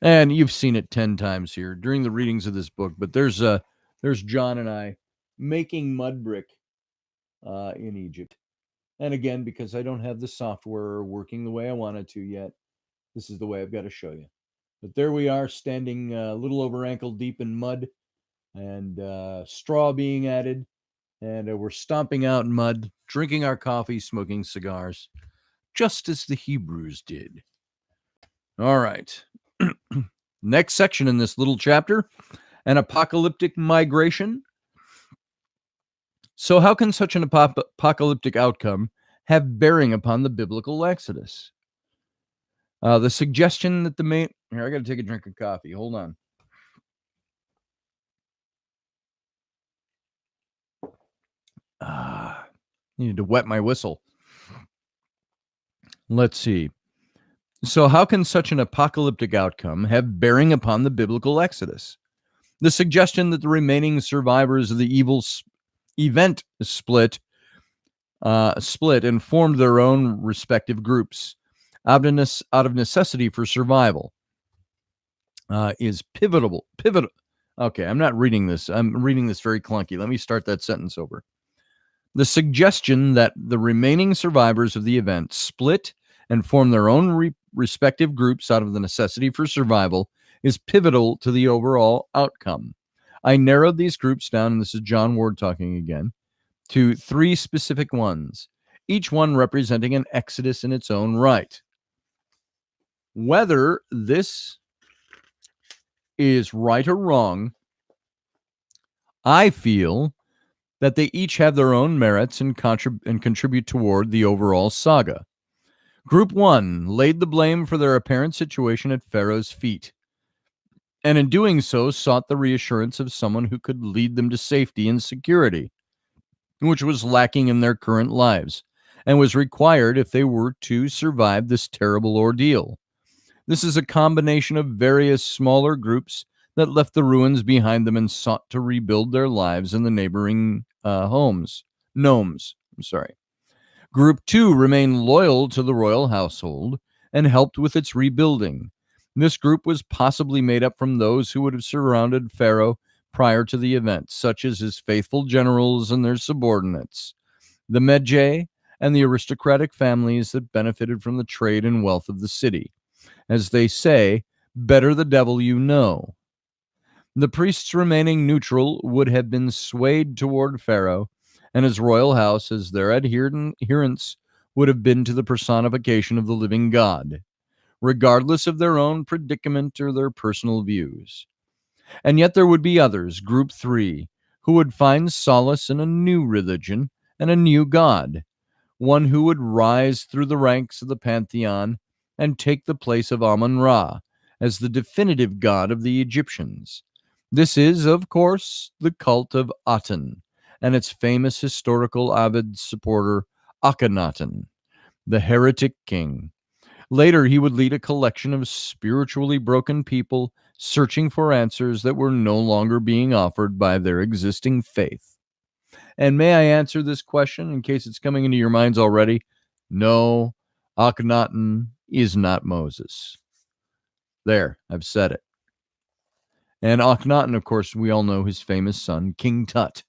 And you've seen it 10 times here during the readings of this book, but there's John and I making mud brick in Egypt. And again, because I don't have the software working the way I wanted to yet, this is the way I've got to show you. But there we are, standing a little over ankle deep in mud, and straw being added, and we're stomping out in mud, drinking our coffee, smoking cigars, just as the Hebrews did. All right. Next section in this little chapter, an apocalyptic migration. So, how can such an apocalyptic outcome have bearing upon the biblical Exodus? The suggestion that the main. Here, I got to take a drink of coffee. Hold on. Needed to wet my whistle. Let's see. So, how can such an apocalyptic outcome have bearing upon the biblical Exodus? The suggestion that the remaining survivors of the evil event split and formed their own respective groups out of necessity for survival is pivotal. Okay, I'm not reading this. I'm reading this very clunky. Let me start that sentence over. The suggestion that the remaining survivors of the event split and form their own respective groups out of the necessity for survival is pivotal to the overall outcome. I narrowed these groups down, and this is John Ward talking again, to 3 specific ones, each one representing an exodus in its own right. Whether this is right or wrong, I feel that they each have their own merits and contribute toward the overall saga. Group 1 laid the blame for their apparent situation at Pharaoh's feet, and in doing so sought the reassurance of someone who could lead them to safety and security, which was lacking in their current lives, and was required if they were to survive this terrible ordeal. This is a combination of various smaller groups that left the ruins behind them and sought to rebuild their lives in the neighboring gnomes. Group 2 remained loyal to the royal household and helped with its rebuilding. This group was possibly made up from those who would have surrounded Pharaoh prior to the event, such as his faithful generals and their subordinates, the Medjay, and the aristocratic families that benefited from the trade and wealth of the city. As they say, better the devil you know. The priests remaining neutral would have been swayed toward Pharaoh and his royal house, as their adherents would have been to the personification of the living God, regardless of their own predicament or their personal views. And yet there would be others, Group 3, who would find solace in a new religion and a new God, one who would rise through the ranks of the pantheon and take the place of Amun-Ra as the definitive god of the Egyptians. This is, of course, the cult of Aten and its famous historical Avid supporter Akhenaten, the heretic king. Later, he would lead a collection of spiritually broken people searching for answers that were no longer being offered by their existing faith. And may I answer this question in case it's coming into your minds already? No, Akhenaten is not Moses. There, I've said it. And Akhenaten, of course, we all know his famous son, King Tut,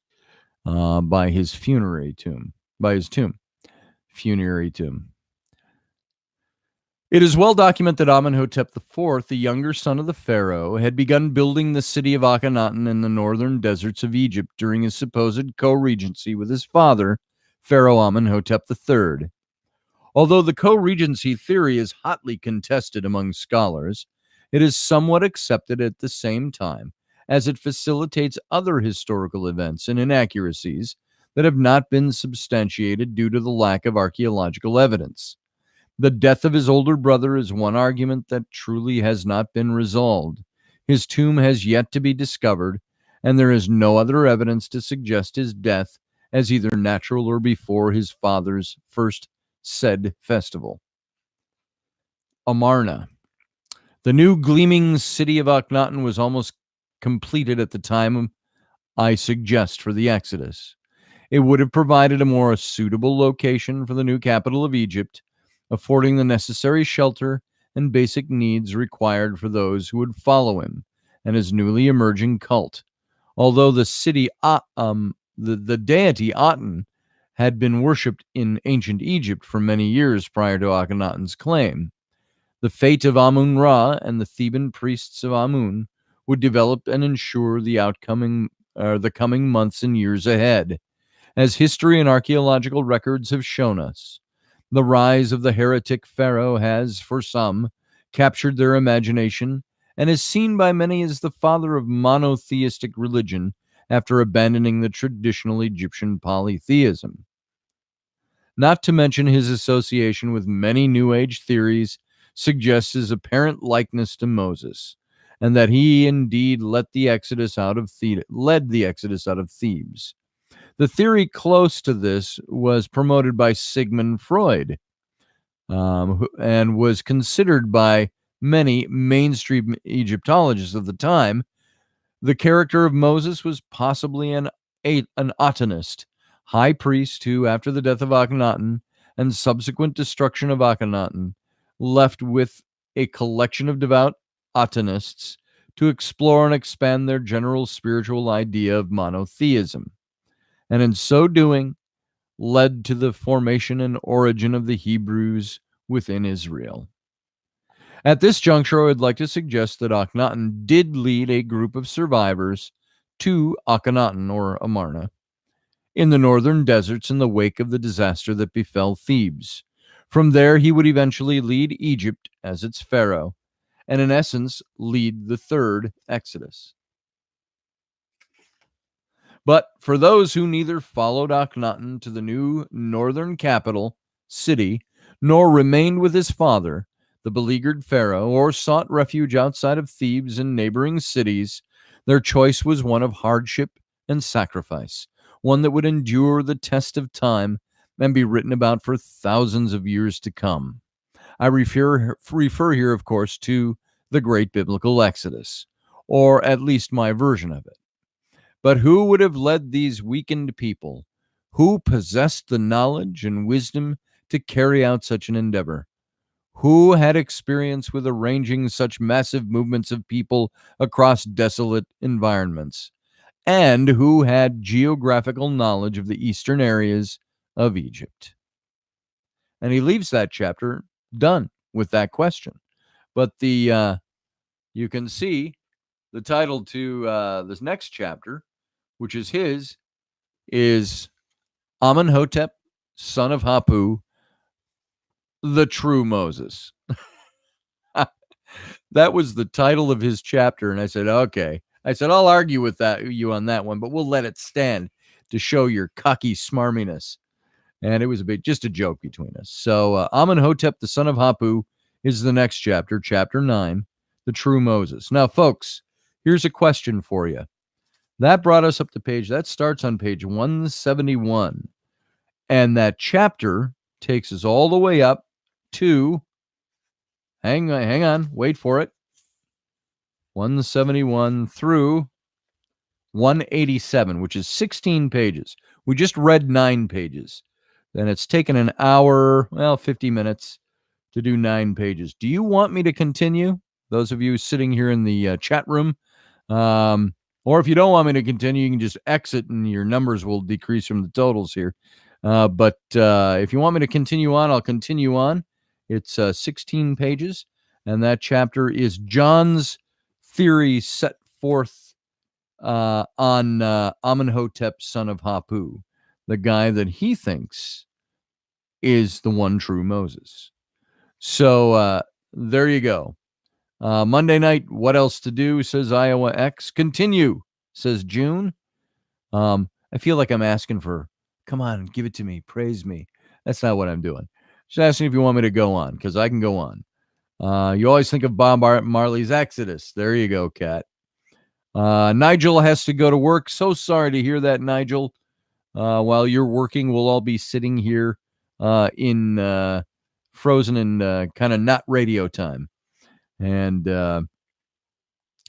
by his funerary tomb. It is well documented that Amenhotep IV, the younger son of the pharaoh, had begun building the city of Akhenaten in the northern deserts of Egypt during his supposed co-regency with his father, Pharaoh Amenhotep III. Although the co-regency theory is hotly contested among scholars, it is somewhat accepted at the same time, as it facilitates other historical events and inaccuracies that have not been substantiated due to the lack of archaeological evidence. The death of his older brother is one argument that truly has not been resolved. His tomb has yet to be discovered, and there is no other evidence to suggest his death as either natural or before his father's first said festival. Amarna. The new gleaming city of Akhenaten was almost completed at the time I suggest for the Exodus. It would have provided a more suitable location for the new capital of Egypt, affording the necessary shelter and basic needs required for those who would follow him and his newly emerging cult. Although the deity Aten had been worshipped in ancient Egypt for many years prior to Akhenaten's claim, the fate of Amun-Ra and the Theban priests of Amun would develop and ensure the coming months and years ahead. As history and archaeological records have shown us, the rise of the heretic pharaoh has, for some, captured their imagination and is seen by many as the father of monotheistic religion after abandoning the traditional Egyptian polytheism. Not to mention his association with many New Age theories suggests his apparent likeness to Moses, and that he indeed led the exodus out of Thebes. The theory close to this was promoted by Sigmund Freud, and was considered by many mainstream Egyptologists of the time. The character of Moses was possibly an Atenist, high priest who, after the death of Akhenaten and subsequent destruction of Akhenaten, left with a collection of devout Atenists to explore and expand their general spiritual idea of monotheism, and in so doing, led to the formation and origin of the Hebrews within Israel. At this juncture, I would like to suggest that Akhenaten did lead a group of survivors to Akhenaten, or Amarna, in the northern deserts in the wake of the disaster that befell Thebes. From there, he would eventually lead Egypt as its pharaoh, and in essence, lead the third Exodus. But for those who neither followed Akhenaten to the new northern capital, city, nor remained with his father, the beleaguered pharaoh, or sought refuge outside of Thebes and neighboring cities, their choice was one of hardship and sacrifice, one that would endure the test of time and be written about for thousands of years to come. I refer here, of course, to the great biblical Exodus, or at least my version of it. But who would have led these weakened people? Who possessed the knowledge and wisdom to carry out such an endeavor? Who had experience with arranging such massive movements of people across desolate environments? And who had geographical knowledge of the eastern areas of Egypt? And he leaves that chapter done with that question. But you can see the title to this next chapter, which is his, is Amenhotep, son of Hapu, the true Moses. That was the title of his chapter, and I said, okay. I said, I'll argue with you on that one, but we'll let it stand to show your cocky smarminess. And it was just a joke between us. So Amenhotep, the son of Hapu, is the next chapter, chapter 9, the true Moses. Now, folks, here's a question for you. That brought us up to that starts on page 171. And that chapter takes us all the way up to, hang on, wait for it, 171 through 187, which is 16 pages. We just read 9 pages. And it's taken an hour, 50 minutes to do 9 pages. Do you want me to continue? Those of you sitting here in the chat room, or if you don't want me to continue, you can just exit and your numbers will decrease from the totals here. But if you want me to continue on, I'll continue on. It's 16 pages, and that chapter is John's theory set forth on Amenhotep, son of Hapu, the guy that he thinks is the one true Moses. So there you go. Monday night, what else to do, says Iowa X. Continue, says June. I feel like I'm asking for, come on, give it to me, praise me. That's not what I'm doing. Just asking if you want me to go on, because I can go on. You always think of Bob Marley's Exodus. There you go, Kat. Nigel has to go to work. So sorry to hear that, Nigel. While you're working, we'll all be sitting here in frozen and kind of not radio time. And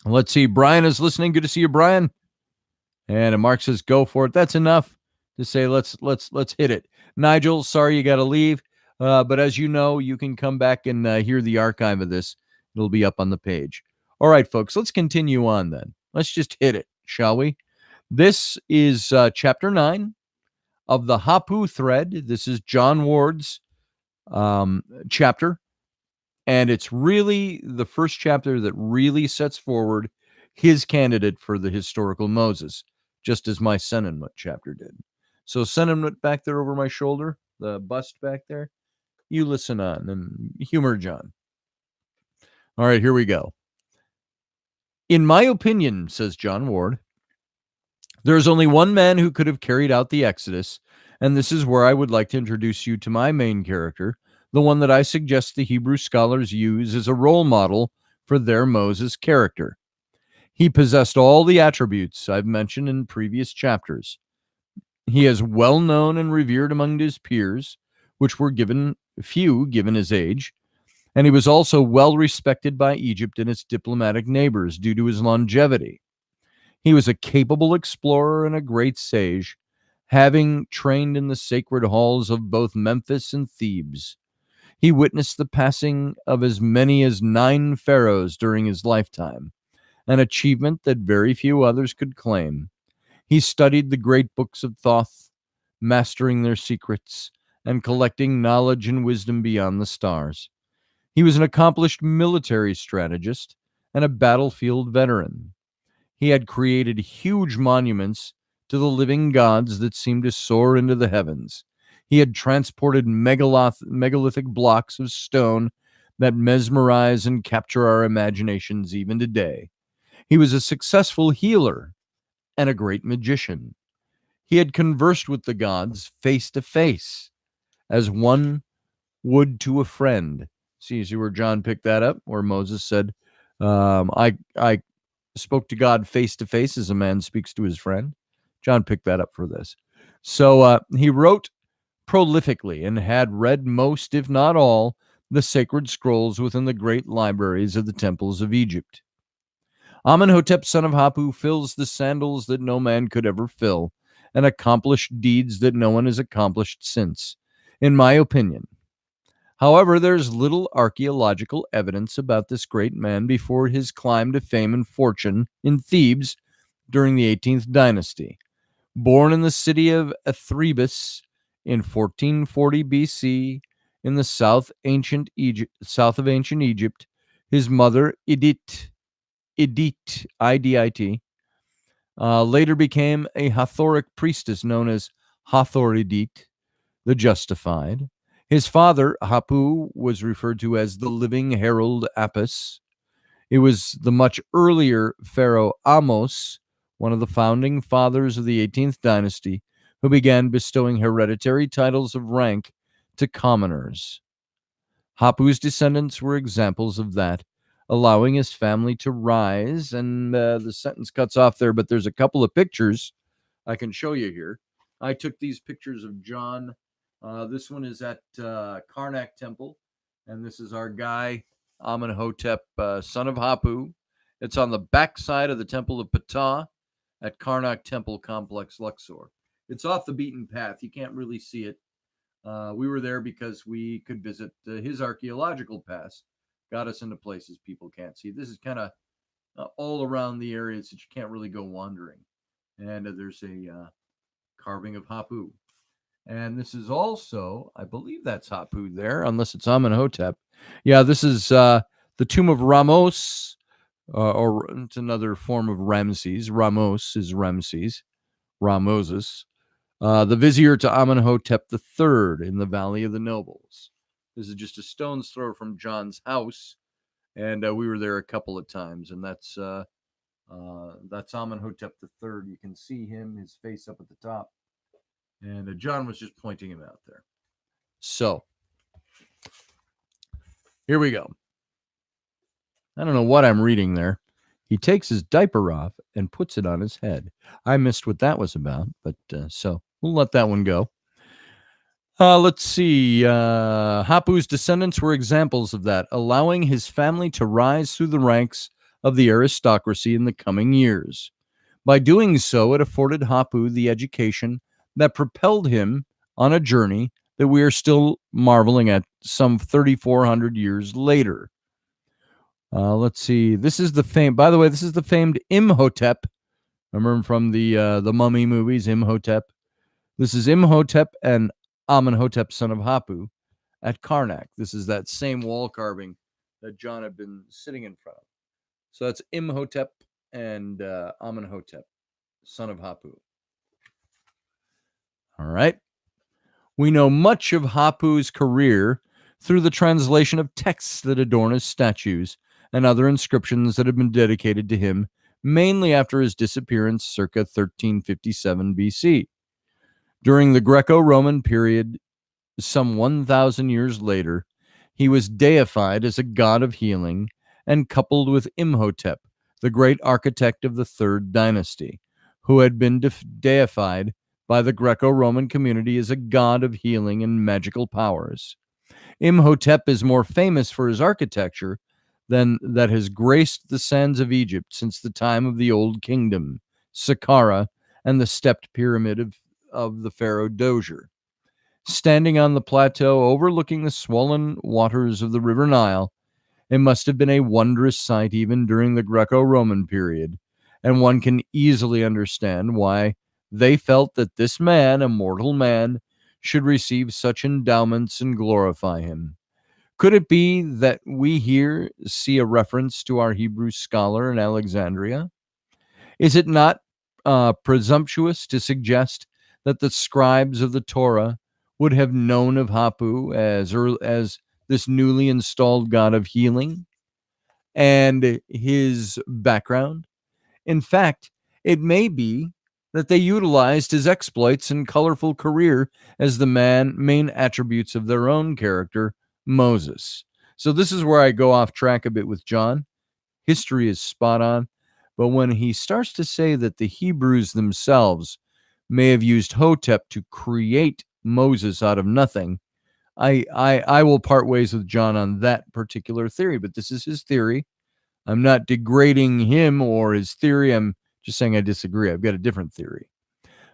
let's see. Brian is listening. Good to see you, Brian. And Mark says, go for it. That's enough to say, let's hit it. Nigel, sorry you got to leave. But as you know, you can come back and hear the archive of this. It'll be up on the page. All right, folks, let's continue on then. Let's just hit it, shall we? This is chapter 9 of the Hapu thread. This is John Ward's chapter, and it's really the first chapter that really sets forward his candidate for the historical Moses, just as my Senenmut chapter did. So Senenmut back there over my shoulder, the bust back there, you listen on and humor John. All right, here we go. In my opinion, says John Ward, there is only one man who could have carried out the Exodus, and this is where I would like to introduce you to my main character, the one that I suggest the Hebrew scholars use as a role model for their Moses character. He possessed all the attributes I've mentioned in previous chapters. He is well known and revered among his peers, which were few given his age, and he was also well respected by Egypt and its diplomatic neighbors due to his longevity. He was a capable explorer and a great sage, having trained in the sacred halls of both Memphis and Thebes. He witnessed the passing of as many as 9 pharaohs during his lifetime, an achievement that very few others could claim. He studied the great books of Thoth, mastering their secrets and collecting knowledge and wisdom beyond the stars. He was an accomplished military strategist and a battlefield veteran. He had created huge monuments to the living gods that seemed to soar into the heavens. He had transported megalithic blocks of stone that mesmerize and capture our imaginations even today. He was a successful healer and a great magician. He had conversed with the gods face to face, as one would to a friend. See where John picked that up, where Moses said, I spoke to God face to face as a man speaks to his friend. John picked that up for this. So he wrote prolifically and had read most, if not all, the sacred scrolls within the great libraries of the temples of Egypt. Amenhotep, son of Hapu, fills the sandals that no man could ever fill, and accomplished deeds that no one has accomplished since, in my opinion. However, there's little archaeological evidence about this great man before his climb to fame and fortune in Thebes during the 18th dynasty. Born in the city of Athribis in 1440 BC in the south of ancient Egypt, his mother, Idit, Idit, later became a Hathoric priestess known as Hathoridit, the Justified. His father, Hapu, was referred to as the living herald Apis. It was the much earlier pharaoh Amos, one of the founding fathers of the 18th dynasty, who began bestowing hereditary titles of rank to commoners. Hapu's descendants were examples of that, allowing his family to rise. And the sentence cuts off there, but there's a couple of pictures I can show you here. I took these pictures of John. This one is at Karnak Temple, and this is our guy, Amenhotep, son of Hapu. It's on the back side of the Temple of Ptah at Karnak Temple Complex, Luxor. It's off the beaten path. You can't really see it. We were there because we could visit his archaeological pass. Got us into places people can't see. This is kind of all around the areas that you can't really go wandering. And there's a carving of Hapu. And this is also, I believe that's Hapu there, unless it's Amenhotep. Yeah, this is the tomb of Ramos, or it's another form of Ramses. Ramos is Ramses, Ramoses, the vizier to Amenhotep III in the Valley of the Nobles. This is just a stone's throw from John's house, and we were there a couple of times, and that's Amenhotep III. You can see him, his face up at the top. And John was just pointing him out there. So, here we go. I don't know what I'm reading there. He takes his diaper off and puts it on his head. I missed what that was about, but so we'll let that one go. Let's see. Hapu's descendants were examples of that, allowing his family to rise through the ranks of the aristocracy in the coming years. By doing so, it afforded Hapu the education that propelled him on a journey that we are still marveling at some 3,400 years later. Let's see. This is the famed. By the way, this is the famed Imhotep. Remember him from the Mummy movies, Imhotep. This is Imhotep and Amenhotep, son of Hapu, at Karnak. This is that same wall carving that John had been sitting in front of. So that's Imhotep and Amenhotep, son of Hapu. All right. We know much of Hapu's career through the translation of texts that adorn his statues and other inscriptions that have been dedicated to him, mainly after his disappearance circa 1357 BC. During the Greco-Roman period, some 1,000 years later, he was deified as a god of healing and coupled with Imhotep, the great architect of the Third Dynasty, who had been deified by the Greco-Roman community as a god of healing and magical powers. Imhotep is more famous for his architecture than that has graced the sands of Egypt since the time of the Old Kingdom, Saqqara, and the stepped pyramid of the pharaoh Dozier. Standing on the plateau overlooking the swollen waters of the River Nile, it must have been a wondrous sight even during the Greco-Roman period, and one can easily understand why they felt that this man, a mortal man, should receive such endowments and glorify him. Could it be that we here see a reference to our Hebrew scholar in Alexandria? Is it not presumptuous to suggest that the scribes of the Torah would have known of Hapu as this newly installed god of healing and his background? In fact, it may be that they utilized his exploits and colorful career as the main attributes of their own character, Moses. So this is where I go off track a bit with John. History is spot on, but when he starts to say that the Hebrews themselves may have used Hotep to create Moses out of nothing, I will part ways with John on that particular theory, but this is his theory. I'm not degrading him or his theory. I'm just saying I disagree. I've got a different theory.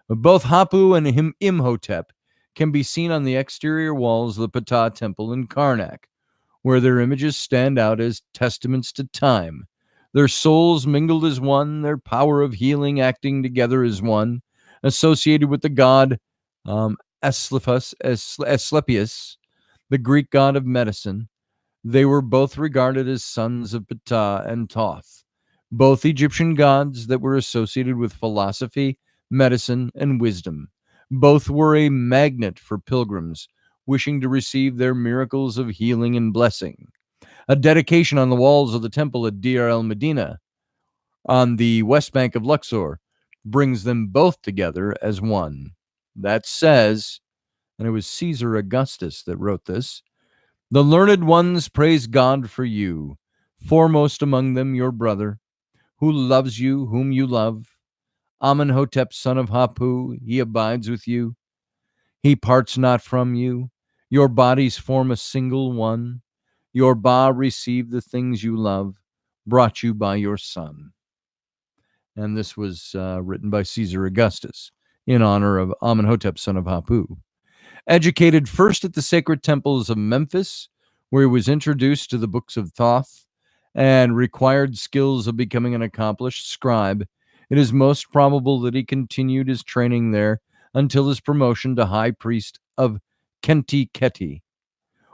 But both Hapu and Imhotep can be seen on the exterior walls of the Ptah temple in Karnak, where their images stand out as testaments to time. Their souls mingled as one, their power of healing acting together as one, associated with the god Asclepius, the Greek god of medicine. They were both regarded as sons of Ptah and Thoth, both Egyptian gods that were associated with philosophy, medicine, and wisdom. Both were a magnet for pilgrims wishing to receive their miracles of healing and blessing. A dedication on the walls of the temple at Deir el Medina on the west bank of Luxor brings them both together as one. That says, and it was Caesar Augustus that wrote this, the learned ones praise God for you, foremost among them your brother, who loves you, whom you love. Amenhotep, son of Hapu, he abides with you. He parts not from you. Your bodies form a single one. Your Ba received the things you love, brought you by your son. And this was written by Caesar Augustus in honor of Amenhotep, son of Hapu. Educated first at the sacred temples of Memphis, where he was introduced to the books of Thoth and required skills of becoming an accomplished scribe, it is most probable that he continued his training there until his promotion to high priest of Kenti Keti,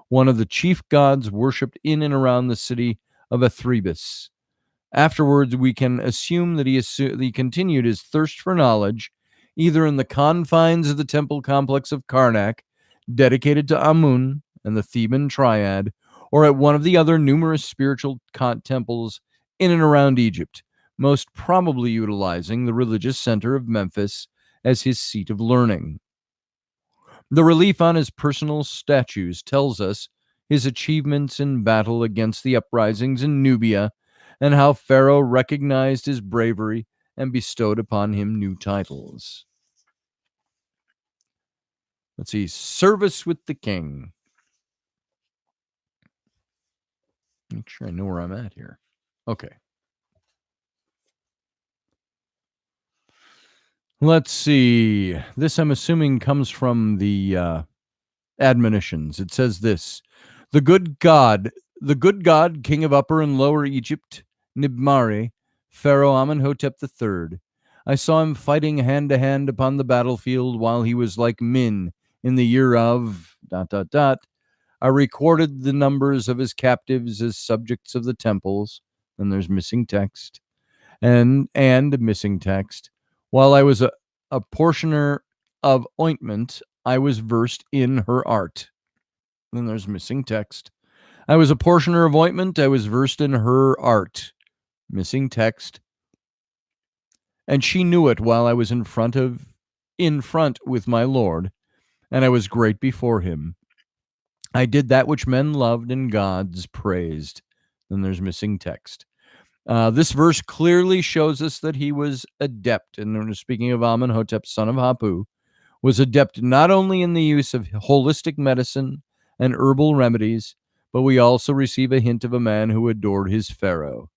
one of the chief gods worshipped in and around the city of Athribis. Afterwards, we can assume that he continued his thirst for knowledge either in the confines of the temple complex of Karnak, dedicated to Amun and the Theban triad, or at one of the other numerous spiritual temples in and around Egypt, most probably utilizing the religious center of Memphis as his seat of learning. The relief on his personal statues tells us his achievements in battle against the uprisings in Nubia and how Pharaoh recognized his bravery and bestowed upon him new titles. Let's see, service with the king. Make sure I know where I'm at here. Okay. Let's see. This, I'm assuming, comes from the admonitions. It says this: the good God, the good God, king of Upper and Lower Egypt, Nibmari, Pharaoh Amenhotep III. I saw him fighting hand to hand upon the battlefield while he was like Min in the year of ... I recorded the numbers of his captives as subjects of the temples, and there's missing text, and missing text. While I was a portioner of ointment, I was versed in her art. Then there's missing text. I was a portioner of ointment, I was versed in her art. Missing text. And she knew it while I was in front with my Lord, and I was great before him. I did that which men loved and gods praised. Then there's missing text. This verse clearly shows us that he was adept, and speaking of Amenhotep, son of Hapu, was adept not only in the use of holistic medicine and herbal remedies, but we also receive a hint of a man who adored his pharaoh.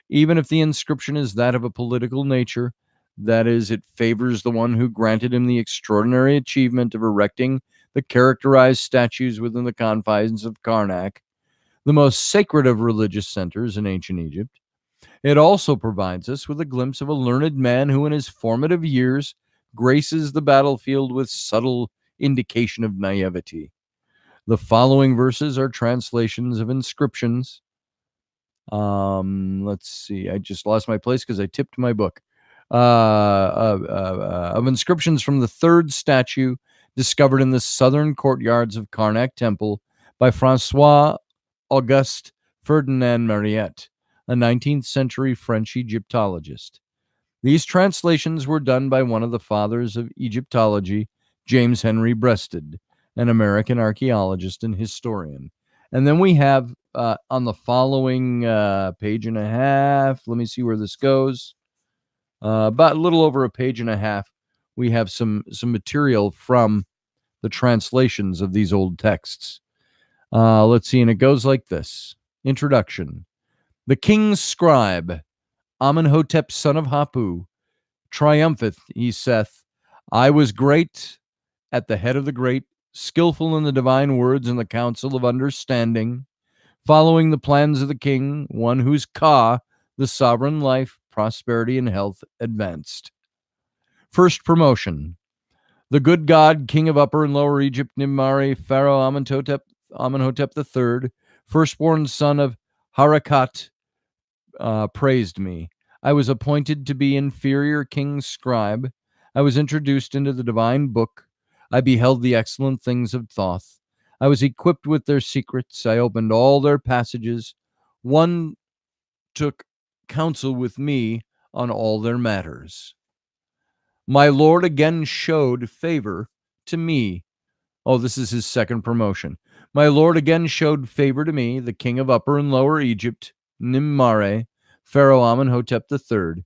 Even if the inscription is that of a political nature, that is, it favors the one who granted him the extraordinary achievement of erecting the characterized statues within the confines of Karnak, the most sacred of religious centers in ancient Egypt. It also provides us with a glimpse of a learned man who, in his formative years, graces the battlefield with subtle indication of naivety. The following verses are translations of inscriptions. Let's see. I just lost my place because I tipped my book. Of inscriptions from the third statue discovered in the southern courtyards of Karnak Temple by Francois Auguste Ferdinand Mariette, a 19th century French Egyptologist. These translations were done by one of the fathers of Egyptology, James Henry Breasted, an American archaeologist and historian. And then we have on the following page and a half, let me see where this goes, about a little over a page and a half, we have some material from the translations of these old texts. Let's see, and it goes like this. Introduction. The king's scribe, Amenhotep, son of Hapu, triumpheth, he saith, I was great at the head of the great, skillful in the divine words and the counsel of understanding, following the plans of the king, one whose Ka, the sovereign life, prosperity, and health advanced. First promotion. The good God, king of Upper and Lower Egypt, Nimari, Pharaoh Amenhotep III, firstborn son of Harakat, praised me. I was appointed to be inferior king's scribe. I was introduced into the divine book. I beheld the excellent things of Thoth. I was equipped with their secrets. I opened all their passages. One took counsel with me on all their matters. My Lord again showed favor to me. Oh, this is his second promotion. My Lord again showed favor to me, the king of Upper and Lower Egypt, Nimmare, Pharaoh Amenhotep III.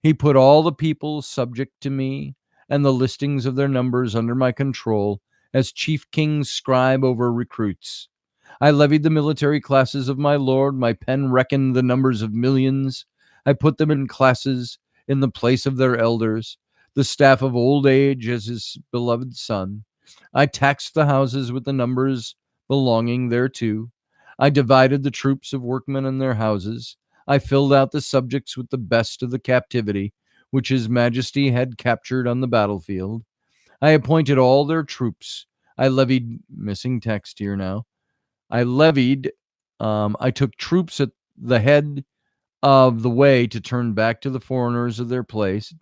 He put all the people subject to me, and the listings of their numbers under my control, as chief king's scribe over recruits. I levied the military classes of my lord. My pen reckoned the numbers of millions. I put them in classes in the place of their elders, the staff of old age as his beloved son. I taxed the houses with the numbers belonging thereto. I divided the troops of workmen and their houses. I filled out the subjects with the best of the captivity, which his majesty had captured on the battlefield. I appointed all their troops. I levied, missing text here now. I took troops at the head of the way to turn back the foreigners in their place.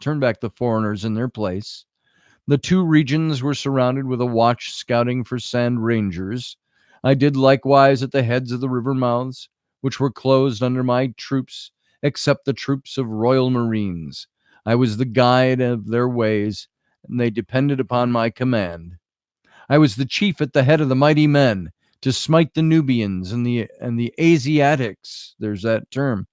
The two regions were surrounded with a watch scouting for sand rangers. I did likewise at the heads of the river mouths, which were closed under my troops, except the troops of royal marines. I was the guide of their ways, and they depended upon my command. I was the chief at the head of the mighty men, to smite the Nubians and the Asiatics. There's that term.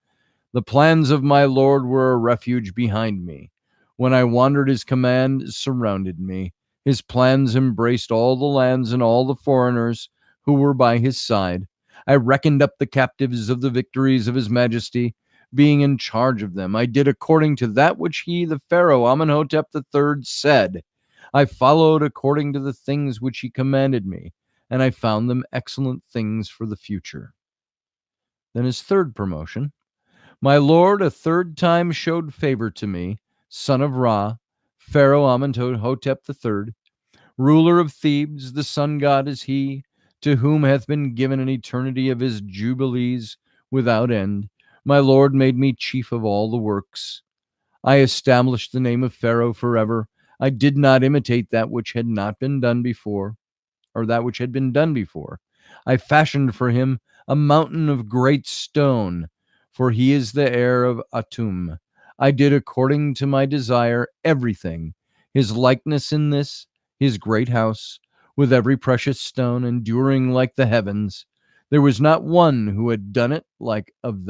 The plans of my Lord were a refuge behind me. When I wandered, his command surrounded me. His plans embraced all the lands and all the foreigners who were by his side. I reckoned up the captives of the victories of his majesty, being in charge of them. I did according to that which he, the Pharaoh Amenhotep III, said. I followed according to the things which he commanded me, and I found them excellent things for the future. Then his third promotion. My lord a third time showed favor to me, son of Ra, Pharaoh Amenhotep III, ruler of Thebes, the sun god is he, to whom hath been given an eternity of his jubilees without end. My lord made me chief of all the works. I established the name of Pharaoh forever. I did not imitate that which had not been done before, or that which had been done before. I fashioned for him a mountain of great stone, for he is the heir of Atum. I did according to my desire everything, his likeness in this, his great house, with every precious stone, enduring like the heavens. There was not one who had done it like of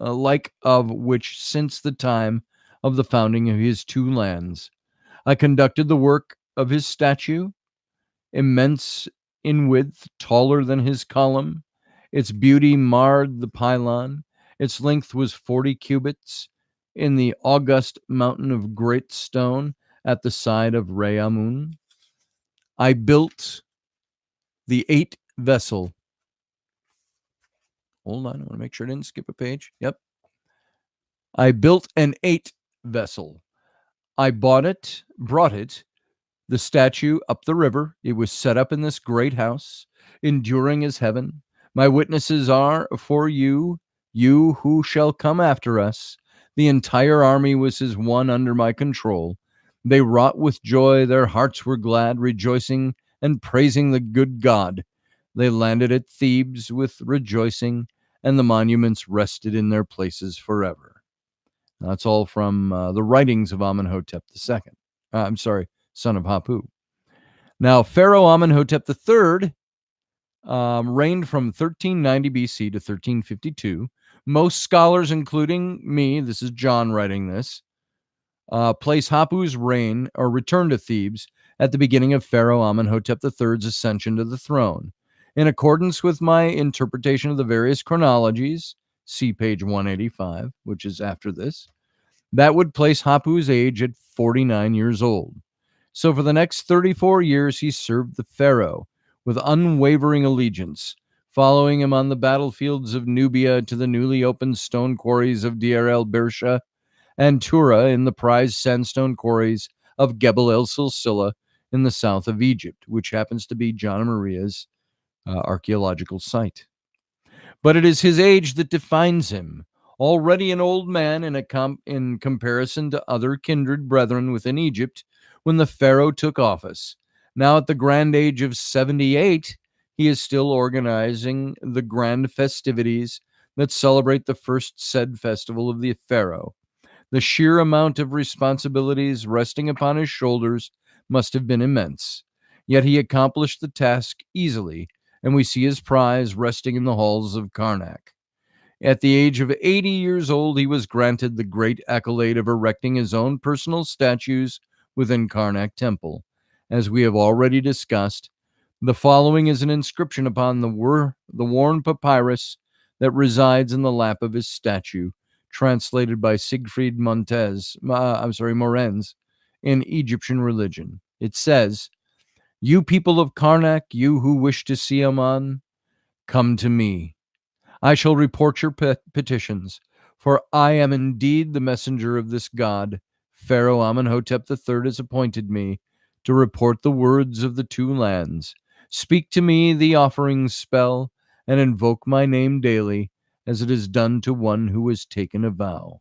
like of which since the time of the founding of his two lands. I conducted the work of his statue, immense in width, taller than his column. Its beauty marred the pylon. Its length was 40 cubits in the august mountain of great stone at the side of Reamun. I built the 8 vessel. Hold on, I want to make sure I didn't skip a page. Yep. I built an 8 vessel. I brought it, the statue up the river. It was set up in this great house, enduring as heaven. My witnesses are for you, you who shall come after us. The entire army was as one under my control. They wrought with joy, their hearts were glad, rejoicing and praising the good God. They landed at Thebes with rejoicing, and the monuments rested in their places forever. That's all from the writings of Amenhotep II. I'm sorry, son of Hapu. Now, Pharaoh Amenhotep III reigned from 1390 BC to 1352. Most scholars, including me, this is John writing this, place Hapu's reign or return to Thebes at the beginning of Pharaoh Amenhotep III's ascension to the throne. In accordance with my interpretation of the various chronologies, see page 185, which is after this, that would place Hapu's age at 49 years old. So for the next 34 years, he served the pharaoh with unwavering allegiance, following him on the battlefields of Nubia to the newly opened stone quarries of Deir el Birsha and Tura in the prized sandstone quarries of Gebel el Silsila in the south of Egypt, which happens to be John Maria's archaeological site. But it is his age that defines him. Already an old man in comparison to other kindred brethren within Egypt when the pharaoh took office. Now at the grand age of 78, he is still organizing the grand festivities that celebrate the first said festival of the pharaoh. The sheer amount of responsibilities resting upon his shoulders must have been immense. Yet he accomplished the task easily, and we see his prize resting in the halls of Karnak. At the age of 80 years old, he was granted the great accolade of erecting his own personal statues within Karnak Temple. As we have already discussed, the following is an inscription upon the worn papyrus that resides in the lap of his statue, translated by Siegfried Morenz in Egyptian religion. It says, "You people of Karnak, you who wish to see Aman, come to me. I shall report your petitions, for I am indeed the messenger of this god. Pharaoh Amenhotep III has appointed me to report the words of the two lands. Speak to me the offering spell, and invoke my name daily, as it is done to one who has taken a vow."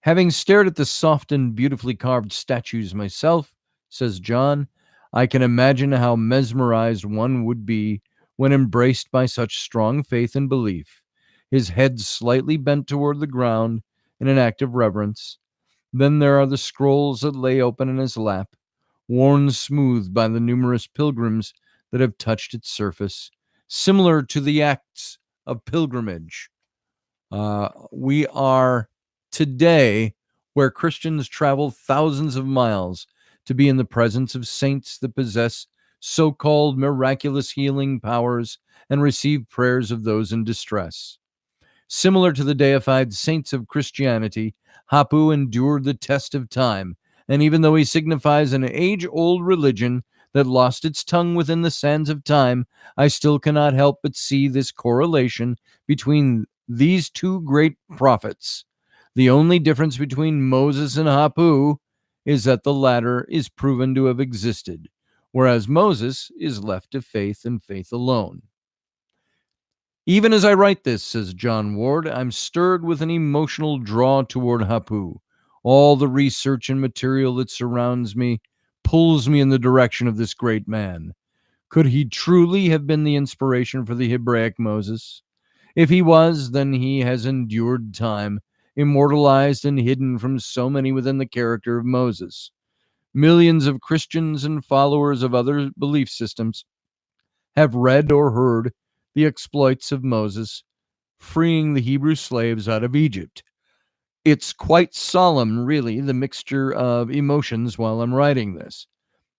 Having stared at the soft and beautifully carved statues myself, says John, I can imagine how mesmerized one would be when embraced by such strong faith and belief, his head slightly bent toward the ground in an act of reverence. Then there are the scrolls that lay open in his lap, worn smooth by the numerous pilgrims that have touched its surface, similar to the acts of pilgrimage. We are today where Christians travel thousands of miles to be in the presence of saints that possess so-called miraculous healing powers and receive prayers of those in distress. Similar to the deified saints of Christianity, Hapu endured the test of time And even though he signifies an age-old religion that lost its tongue within the sands of time, I still cannot help but see this correlation between these two great prophets. The only difference between Moses and Hapu is that the latter is proven to have existed, whereas Moses is left to faith and faith alone. Even as I write this, says John Ward, I'm stirred with an emotional draw toward Hapu. All the research and material that surrounds me pulls me in the direction of this great man. Could he truly have been the inspiration for the Hebraic Moses? If he was, then he has endured time, immortalized and hidden from so many within the character of Moses. Millions of Christians and followers of other belief systems have read or heard the exploits of Moses freeing the Hebrew slaves out of Egypt. It's quite solemn, really, the mixture of emotions while I'm writing this,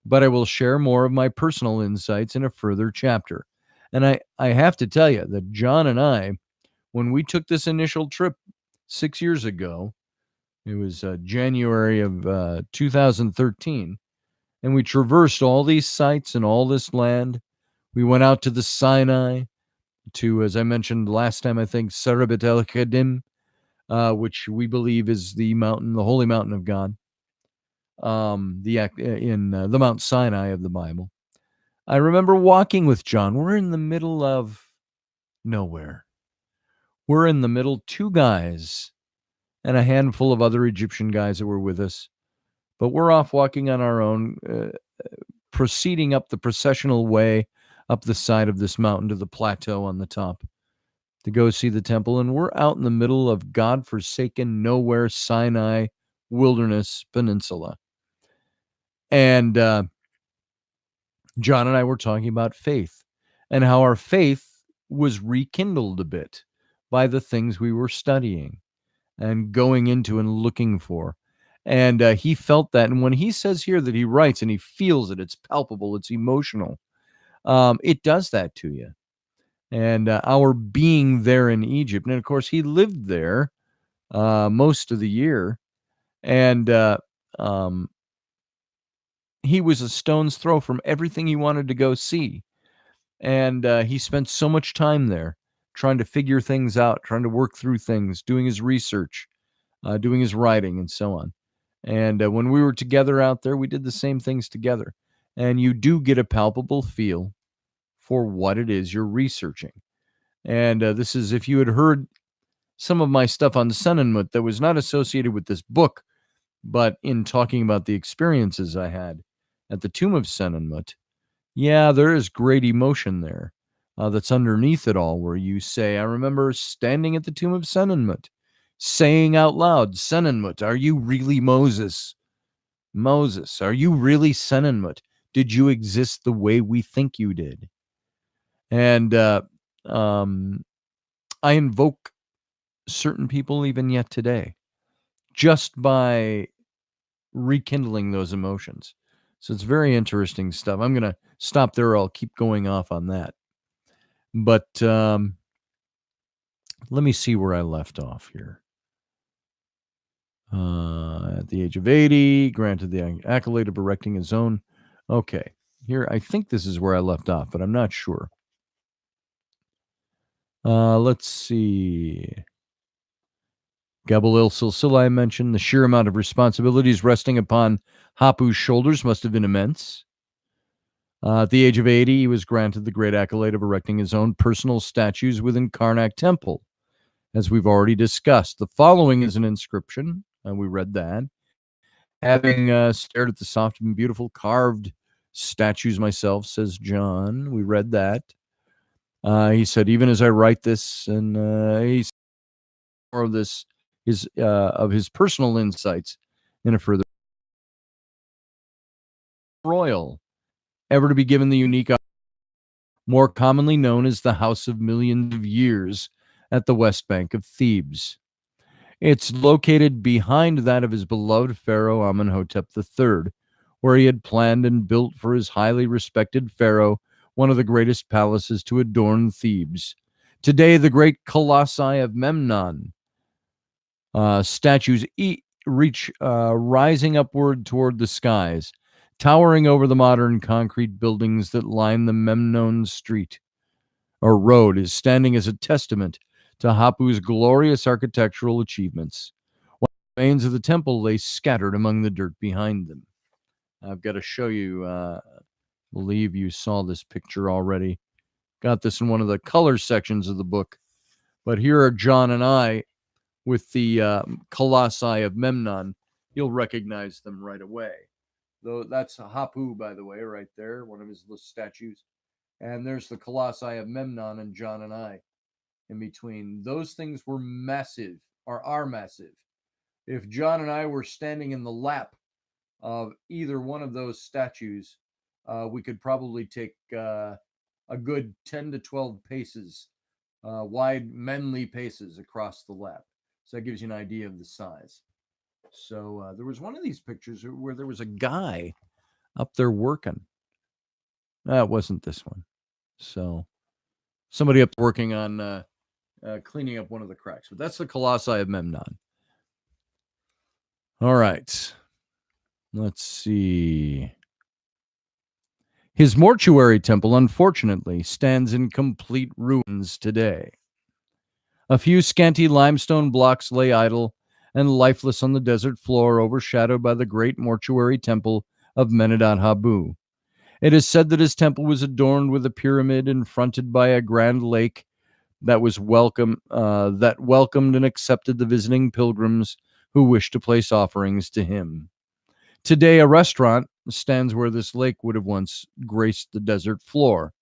but I will share more of my personal insights in a further chapter. And I have to tell you that John and I, when we took this initial trip 6 years ago, it was January of 2013, and we traversed all these sites and all this land. We went out to the Sinai, to, as I mentioned last time, I think, Sarabit el Kedim, which we believe is the mountain, the holy mountain of God, the Mount Sinai of the Bible. I remember walking with John. We're in the middle of nowhere. We're in the middle, two guys and a handful of other Egyptian guys that were with us. But we're off walking on our own, proceeding up the processional way up the side of this mountain to the plateau on the top to go see the temple. And we're out in the middle of God-forsaken nowhere Sinai wilderness peninsula. And John and I were talking about faith and how our faith was rekindled a bit by the things we were studying and going into and looking for. And he felt that. And when he says here that he writes and he feels it, it's palpable, it's emotional, it does that to you. And our being there in Egypt. And of course, he lived there most of the year. And he was a stone's throw from everything he wanted to go see. And he spent so much time there trying to figure things out, trying to work through things, doing his research, doing his writing, and so on. And when we were together out there, we did the same things together. And you do get a palpable feel for what it is you're researching. And this is, if you had heard some of my stuff on Senenmut that was not associated with this book, but in talking about the experiences I had at the tomb of Senenmut, yeah, there is great emotion there that's underneath it all, where you say, I remember standing at the tomb of Senenmut, saying out loud, Senenmut, are you really Moses? Moses, are you really Senenmut? Did you exist the way we think you did? And I invoke certain people even yet today just by rekindling those emotions. So it's very interesting stuff. I'm going to stop there. I'll keep going off on that. But let me see where I left off here. At the age of 80, granted the accolade of erecting his own. Okay, here, I think this is where I left off, but I'm not sure. Let's see. Gabal Silsila, I mentioned, the sheer amount of responsibilities resting upon Hapu's shoulders must have been immense. At the age of 80, he was granted the great accolade of erecting his own personal statues within Karnak Temple, as we've already discussed. The following is an inscription, and we read that. Having stared at the soft and beautiful carved statues myself, says John, we read that. He said, even as I write this, and he's more of this of his personal insights in a further royal, ever to be given the unique, more commonly known as the House of Millions of Years at the west bank of Thebes. It's located behind that of his beloved pharaoh Amenhotep III, where he had planned and built for his highly respected pharaoh one of the greatest palaces to adorn Thebes. Today, the great colossi of Memnon, statues reach rising upward toward the skies, towering over the modern concrete buildings that line the Memnon Street or road, is standing as a testament to Hapu's glorious architectural achievements. While the remains of the temple lay scattered among the dirt behind them. I've got to show you. Believe you saw this picture already. Got this in one of the color sections of the book. But here are John and I with the Colossi of Memnon. You'll recognize them right away. Though that's a Hapu, by the way, right there, one of his little statues. And there's the Colossi of Memnon and John and I in between. Those things were massive, or are massive. If John and I were standing in the lap of either one of those statues, we could probably take a good 10 to 12 paces, wide, manly paces across the lap. So that gives you an idea of the size. So there was one of these pictures where there was a guy up there working. That wasn't this one. So somebody up working on cleaning up one of the cracks. But that's the Colossi of Memnon. All right. Let's see. His mortuary temple, unfortunately, stands in complete ruins today. A few scanty limestone blocks lay idle and lifeless on the desert floor, overshadowed by the great mortuary temple of Menedot Habu. It is said that his temple was adorned with a pyramid and fronted by a grand lake that welcomed and accepted the visiting pilgrims who wished to place offerings to him. Today, a restaurant stands where this lake would have once graced the desert floor.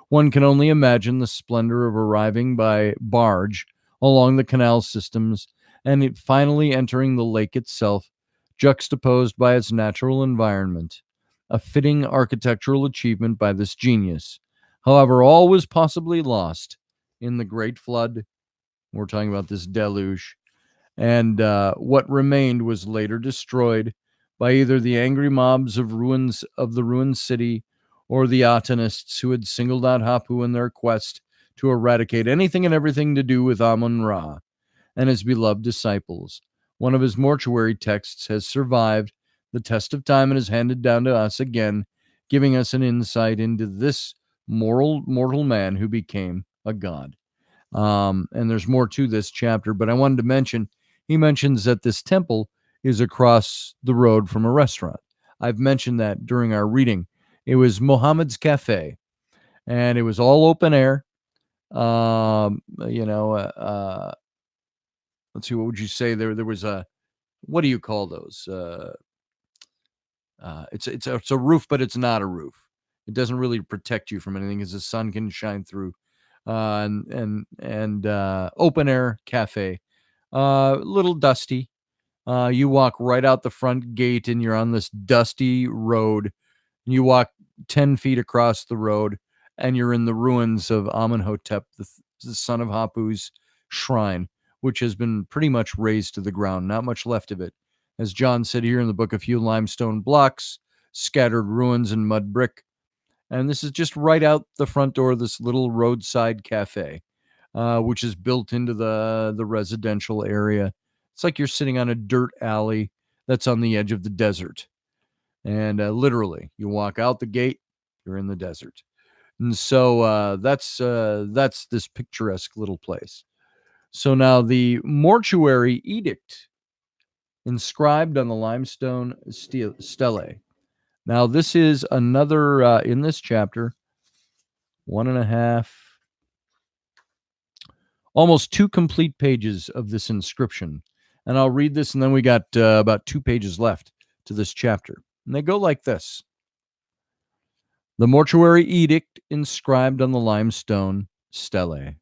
One can only imagine the splendor of arriving by barge along the canal systems and it finally entering the lake itself, juxtaposed by its natural environment. A fitting architectural achievement by this genius. However, all was possibly lost in the Great Flood. We're talking about this deluge. And what remained was later destroyed by either the angry mobs of the ruined city or the Atenists who had singled out Hapu in their quest to eradicate anything and everything to do with Amun-Ra and his beloved disciples. One of his mortuary texts has survived the test of time and is handed down to us again, giving us an insight into this mortal man who became a god. And there's more to this chapter, but I wanted to mention, he mentions that this temple is across the road from a restaurant. I've mentioned that during our reading. It was Mohammed's Cafe, and it was all open air. Let's see, what would you say? There was a, what do you call those? It's a roof, but it's not a roof. It doesn't really protect you from anything, as the sun can shine through. And open air cafe, little dusty. You walk right out the front gate, and you're on this dusty road. You walk 10 feet across the road, and you're in the ruins of Amenhotep, the son of Hapu's shrine, which has been pretty much razed to the ground. Not much left of it. As John said here in the book, a few limestone blocks, scattered ruins, and mud brick. And this is just right out the front door of this little roadside cafe, which is built into the residential area. It's like you're sitting on a dirt alley that's on the edge of the desert. And literally, you walk out the gate, you're in the desert. And so that's this picturesque little place. So now the mortuary edict inscribed on the limestone stele. Now this is another, in this chapter, 1.5, almost 2 complete pages of this inscription. And I'll read this, and then we got about 2 pages left to this chapter. And they go like this. The mortuary edict inscribed on the limestone stele.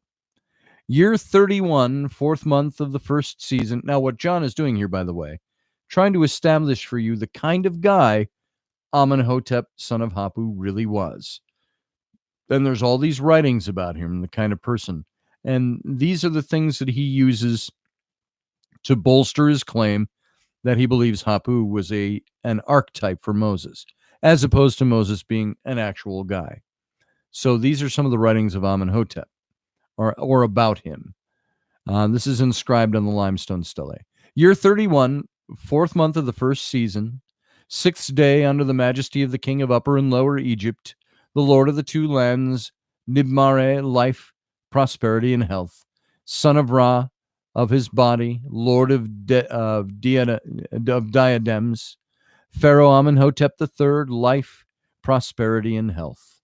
Year 31, 4th month of the first season. Now, what John is doing here, by the way, trying to establish for you the kind of guy Amenhotep, son of Hapu, really was. Then there's all these writings about him, the kind of person. And these are the things that he uses to bolster his claim that he believes Hapu was an archetype for Moses, as opposed to Moses being an actual guy. So these are some of the writings of Amenhotep, or about him. This is inscribed on the limestone stele. Year 31, fourth month of the first season, sixth day under the majesty of the king of Upper and Lower Egypt, the Lord of the two lands, Nibmare, life, prosperity, and health, son of Ra, of his body, Lord of diadems, Pharaoh Amenhotep III, life, prosperity, and health.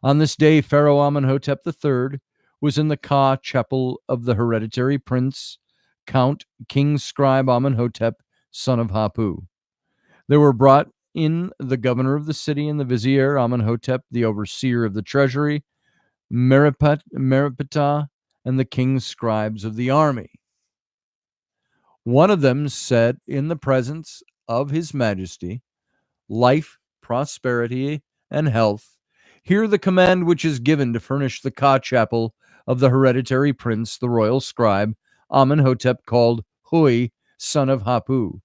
On this day, Pharaoh Amenhotep III was in the Ka chapel of the hereditary prince, Count King Scribe Amenhotep, son of Hapu. There were brought in the governor of the city and the vizier, Amenhotep, the overseer of the treasury, Meripata, and the king's scribes of the army. One of them said in the presence of his majesty, life, prosperity, and health, hear the command which is given to furnish the Ka chapel of the hereditary prince, the royal scribe, Amenhotep, called Hui, son of Hapu,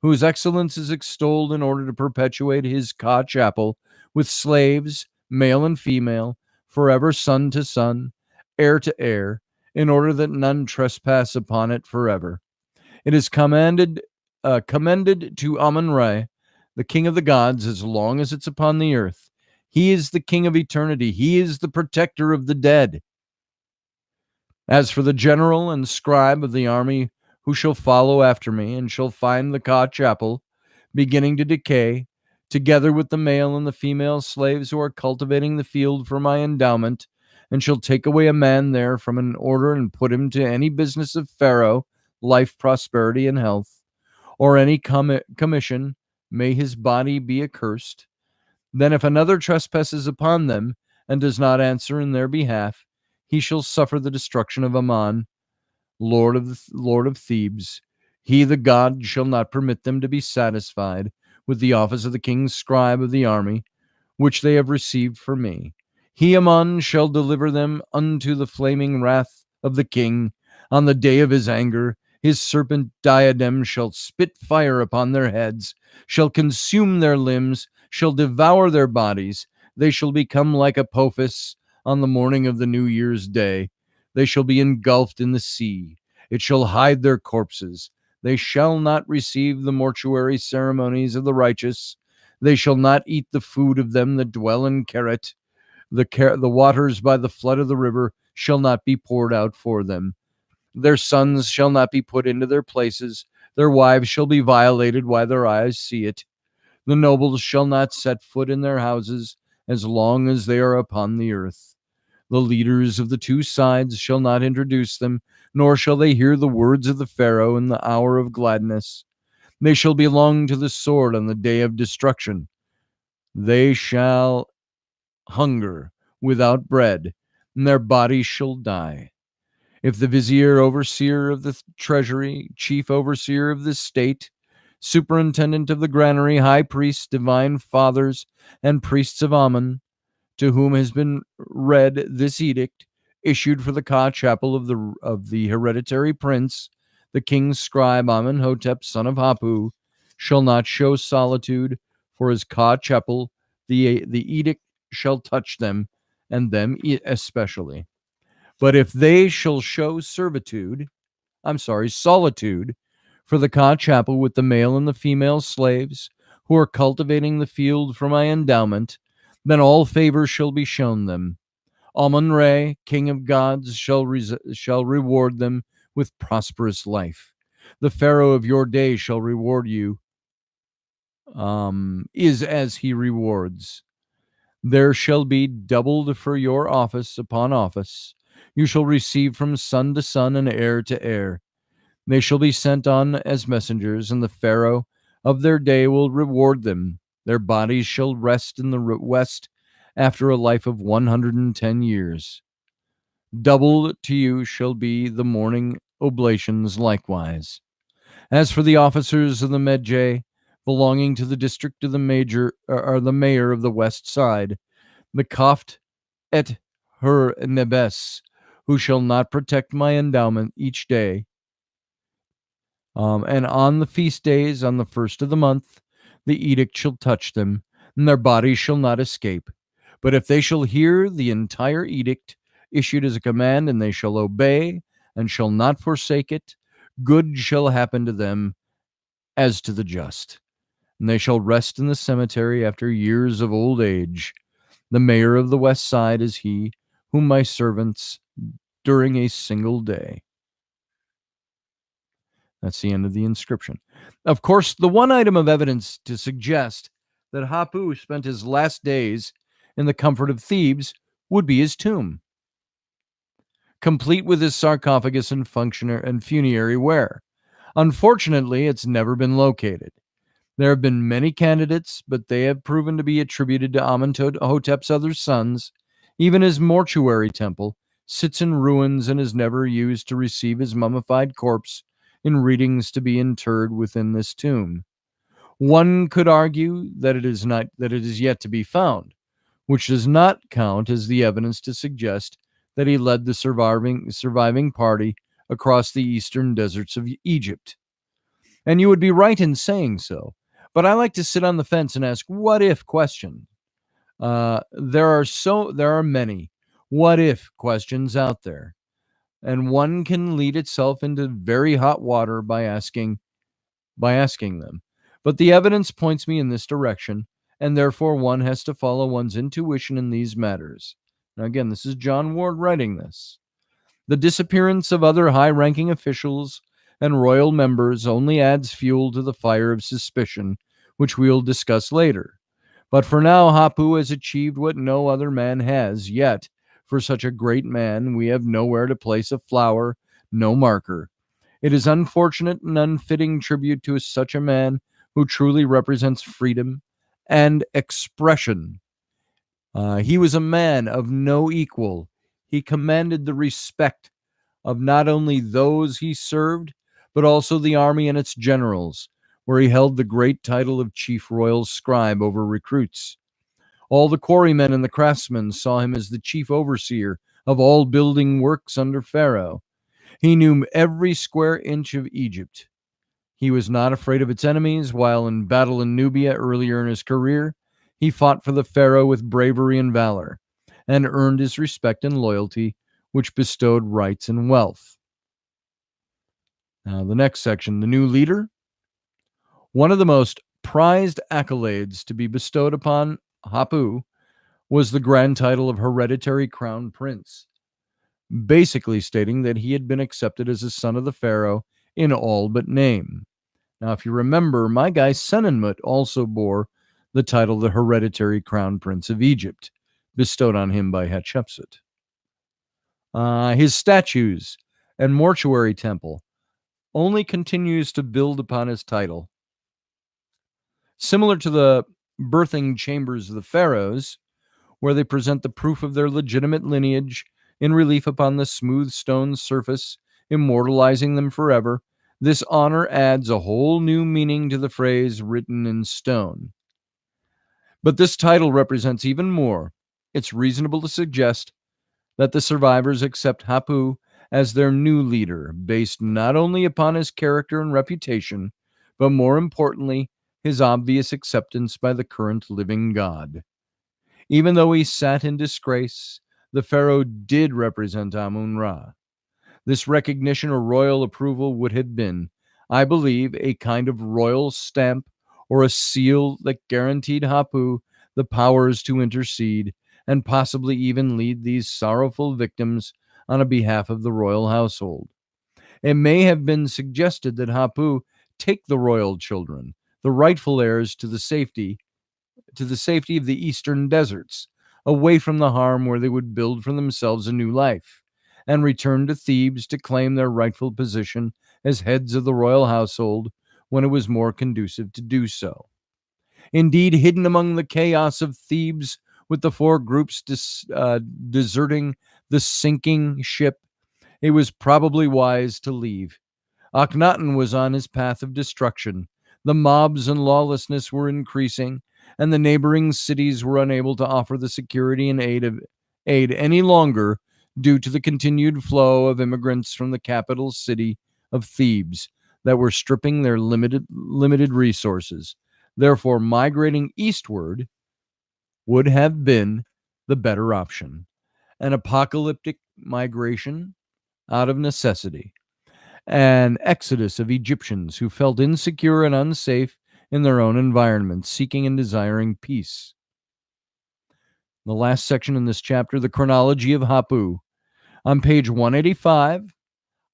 whose excellence is extolled in order to perpetuate his Ka chapel with slaves, male and female, forever son to son, heir to heir, in order that none trespass upon it forever. It is commended to Amun-Ra, the king of the gods, as long as it's upon the earth. He is the king of eternity. He is the protector of the dead. As for the general and scribe of the army who shall follow after me, and shall find the Ka chapel beginning to decay, together with the male and the female slaves who are cultivating the field for my endowment, and shall take away a man there from an order and put him to any business of Pharaoh, life, prosperity, and health, or any commission, may his body be accursed. Then if another trespasses upon them, and does not answer in their behalf, he shall suffer the destruction of Ammon, Lord of Thebes. He, the god, shall not permit them to be satisfied with the office of the king's scribe of the army, which they have received for me. He, Ammon, shall deliver them unto the flaming wrath of the king on the day of his anger. His serpent diadem shall spit fire upon their heads, shall consume their limbs, shall devour their bodies. They shall become like Apophis on the morning of the New Year's day. They shall be engulfed in the sea. It shall hide their corpses. They shall not receive the mortuary ceremonies of the righteous. They shall not eat the food of them that dwell in Keret. The waters by the flood of the river shall not be poured out for them. Their sons shall not be put into their places. Their wives shall be violated while their eyes see it. The nobles shall not set foot in their houses as long as they are upon the earth. The leaders of the two sides shall not introduce them, nor shall they hear the words of the Pharaoh in the hour of gladness. They shall belong to the sword on the day of destruction. They shall hunger without bread, and their bodies shall die. If the vizier, overseer of the treasury, chief overseer of the state, superintendent of the granary, high priests, divine fathers, and priests of Ammon, to whom has been read this edict, issued for the Ka chapel of the hereditary prince, the king's scribe Amenhotep, son of Hapu, shall not show solitude for his Ka chapel. The edict shall touch them, and them especially. But if they shall show solitude for the Ka chapel with the male and the female slaves who are cultivating the field for my endowment, then all favor shall be shown them. Amun-Ra, king of gods, shall reward them with prosperous life. The Pharaoh of your day shall reward you, is as he rewards. There shall be doubled for your office upon office. You shall receive from son to son and heir to heir. They shall be sent on as messengers, and the Pharaoh of their day will reward them. Their bodies shall rest in the west after a life of 110 years. Double to you shall be the morning oblations likewise. As for the officers of the Medjay, belonging to the district of the the mayor of the west side, the Kaft et her Nebes, who shall not protect my endowment each day, and on the feast days, on the first of the month, the edict shall touch them, and their bodies shall not escape. But if they shall hear the entire edict issued as a command, and they shall obey, and shall not forsake it, good shall happen to them, as to the just, and they shall rest in the cemetery after years of old age. The mayor of the west side is he whom my servants during a single day. That's the end of the inscription. Of course, the one item of evidence to suggest that Hapu spent his last days in the comfort of Thebes would be his tomb, complete with his sarcophagus and funerary ware. Unfortunately, it's never been located. There have been many candidates, but they have proven to be attributed to Amenhotep's other sons. Even his mortuary temple sits in ruins and is never used to receive his mummified corpse in readings to be interred within this tomb. One could argue that it is yet to be found, which does not count as the evidence to suggest that he led the surviving party across the eastern deserts of Egypt. And you would be right in saying so. But I like to sit on the fence and ask what if questions. There are many what if questions out there, and one can lead itself into very hot water by asking them. But the evidence points me in this direction, and therefore one has to follow one's intuition in these matters. Now again, this is John Ward writing this. The disappearance of other high-ranking officials and royal members only adds fuel to the fire of suspicion, which we'll discuss later. But for now, Hapu has achieved what no other man has yet. For such a great man, we have nowhere to place a flower, no marker. It is unfortunate and unfitting tribute to such a man who truly represents freedom and expression. He was a man of no equal. He commanded the respect of not only those he served, but also the army and its generals, where he held the great title of chief royal scribe over recruits. All the quarrymen and the craftsmen saw him as the chief overseer of all building works under Pharaoh. He knew every square inch of Egypt. He was not afraid of its enemies, while in battle in Nubia earlier in his career, he fought for the Pharaoh with bravery and valor, and earned his respect and loyalty, which bestowed rights and wealth. Now, the next section, the new leader. One of the most prized accolades to be bestowed upon Hapu was the grand title of hereditary crown prince, basically stating that he had been accepted as a son of the pharaoh in all but name. Now, if you remember, my guy Senenmut also bore the title the hereditary crown prince of Egypt, bestowed on him by Hatshepsut. His statues and mortuary temple only continues to build upon his title. Similar to the birthing chambers of the pharaohs, where they present the proof of their legitimate lineage in relief upon the smooth stone surface, immortalizing them forever, this honor adds a whole new meaning to the phrase written in stone. But this title represents even more. It's reasonable to suggest that the survivors accept Hapu as their new leader, based not only upon his character and reputation, but more importantly, his obvious acceptance by the current living god. Even though he sat in disgrace, the pharaoh did represent Amun-Ra. This recognition or royal approval would have been, I believe, a kind of royal stamp or a seal that guaranteed Hapu the powers to intercede and possibly even lead these sorrowful victims on a behalf of the royal household. It may have been suggested that Hapu take the royal children, the rightful heirs, to the safety of the eastern deserts, away from the harm where they would build for themselves a new life, and return to Thebes to claim their rightful position as heads of the royal household when it was more conducive to do so. Indeed, hidden among the chaos of Thebes, with the four groups deserting the sinking ship, it was probably wise to leave. Akhenaten was on his path of destruction. The mobs and lawlessness were increasing, and the neighboring cities were unable to offer the security and aid any longer due to the continued flow of immigrants from the capital city of Thebes that were stripping their limited resources. Therefore, migrating eastward would have been the better option, an apocalyptic migration out of necessity. an exodus of Egyptians who felt insecure and unsafe in their own environment, seeking and desiring peace. The last section in this chapter, the chronology of Hapu. On page 185,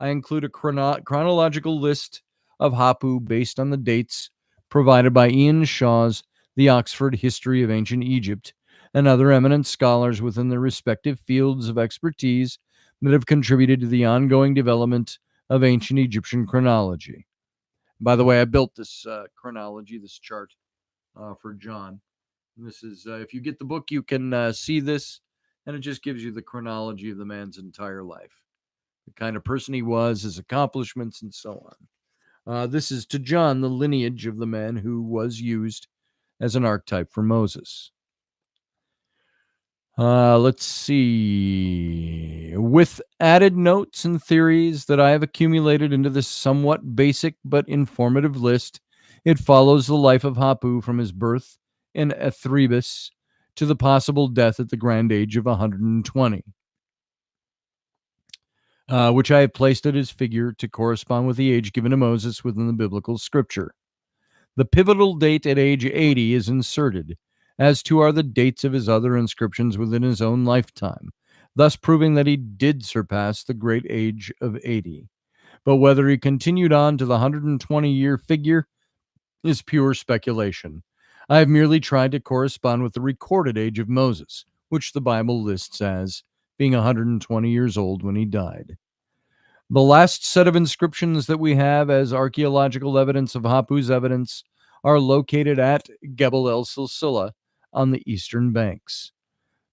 I include a chronological list of Hapu based on the dates provided by Ian Shaw's The Oxford History of Ancient Egypt and other eminent scholars within their respective fields of expertise that have contributed to the ongoing development of ancient Egyptian chronology. By the way, I built this chronology, this chart for John. This is, if you get the book, you can see this, and it just gives you the chronology of the man's entire life, the kind of person he was, his accomplishments, and so on. This is to John, the lineage of the man who was used as an archetype for Moses. Let's see. With added notes and theories that I have accumulated into this somewhat basic but informative list, it follows the life of Hapu from his birth in Ethribis to the possible death at the grand age of 120, which I have placed at his figure to correspond with the age given to Moses within the biblical scripture. The pivotal date at age 80 is inserted, as too are the dates of his other inscriptions within his own lifetime, thus proving that he did surpass the great age of 80. But whether he continued on to the 120-year figure is pure speculation. I have merely tried to correspond with the recorded age of Moses, which the Bible lists as being 120 years old when he died. The last set of inscriptions that we have as archaeological evidence of Hapu's evidence are located at Gebel el Silsila on the eastern banks.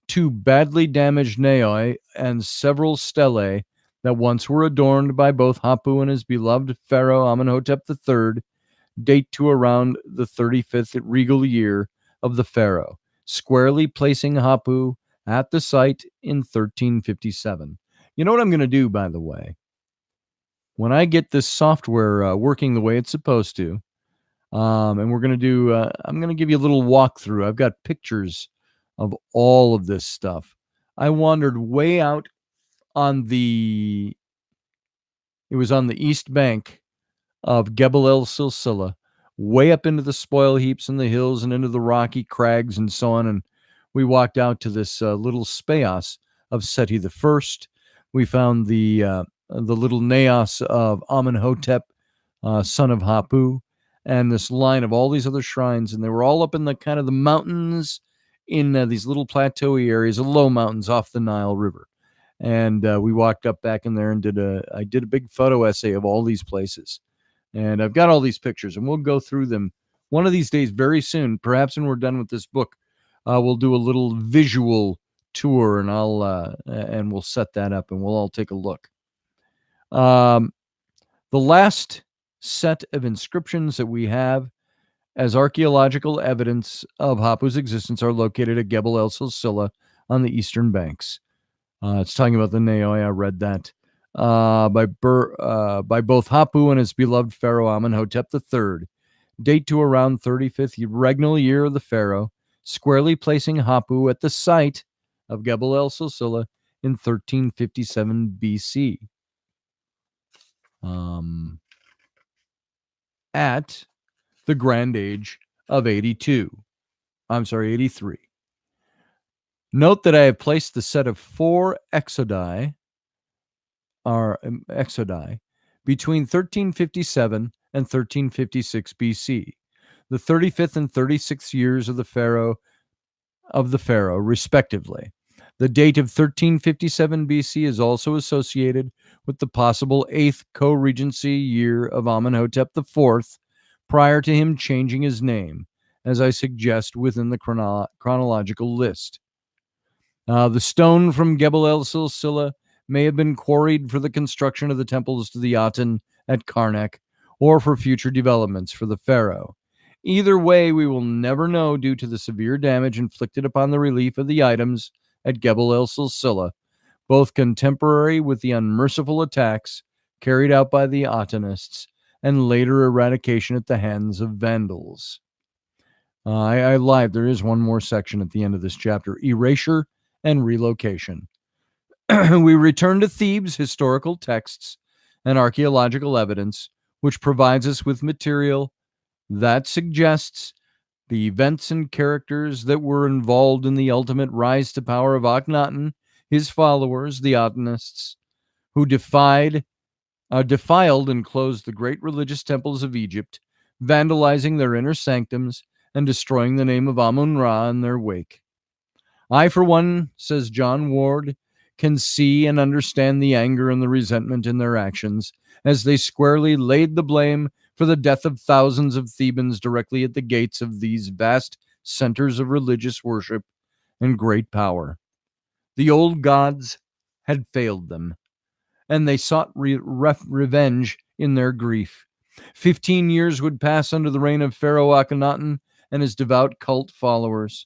2 badly damaged naoi and several stelae that once were adorned by both Hapu and his beloved pharaoh Amenhotep III date to around the 35th regal year of the pharaoh, squarely placing Hapu at the site in 1357. You know what I'm going to do, by the way? When I get this software working the way it's supposed to, and we're going to do, I'm going to give you a little walkthrough. I've got pictures of all of this stuff. I wandered way out on it was on the east bank of Gebel el Silsila, way up into the spoil heaps and the hills and into the rocky crags and so on. And we walked out to this little speos of Seti I. We found the little naos of Amenhotep, son of Hapu, and this line of all these other shrines, and they were all up in the kind of the mountains in these little plateauy areas, the low mountains off the Nile River. And we walked up back in there and I did a big photo essay of all these places. And I've got all these pictures, and we'll go through them one of these days very soon. Perhaps when we're done with this book, we'll do a little visual tour, and and we'll set that up, and we'll all take a look. The last set of inscriptions that we have as archaeological evidence of Hapu's existence are located at Gebel el Silsila on the eastern banks. It's talking about the naoi. I read that. By both Hapu and his beloved pharaoh Amenhotep III, date to around 35th regnal year of the pharaoh, squarely placing Hapu at the site of Gebel el Silsila in 1357 BC. At the grand age of 83. Note that I have placed the set of 4 exodi between 1357 and 1356 BC, the 35th and 36th years of the pharaoh, respectively. The date of 1357 BC is also associated with the possible 8th co-regency year of Amenhotep IV, prior to him changing his name, as I suggest within the chronological list. The stone from Gebel el Silsila may have been quarried for the construction of the temples to the Aten at Karnak, or for future developments for the pharaoh. Either way, we will never know due to the severe damage inflicted upon the relief of the items at Gebel el Silsila, both contemporary with the unmerciful attacks carried out by the Atenists and later eradication at the hands of Vandals. I lied. There is one more section at the end of this chapter: erasure and relocation. We return to Thebes' historical texts and archaeological evidence, which provides us with material that suggests the events and characters that were involved in the ultimate rise to power of Akhenaten, his followers, the Otanists, who defiled and closed the great religious temples of Egypt, vandalizing their inner sanctums and destroying the name of Amun Ra in their wake. I, for one, says John Ward, can see and understand the anger and the resentment in their actions as they squarely laid the blame for the death of thousands of Thebans directly at the gates of these vast centers of religious worship and great power. The old gods had failed them, and they sought revenge in their grief. 15 years would pass under the reign of Pharaoh Akhenaten and his devout cult followers.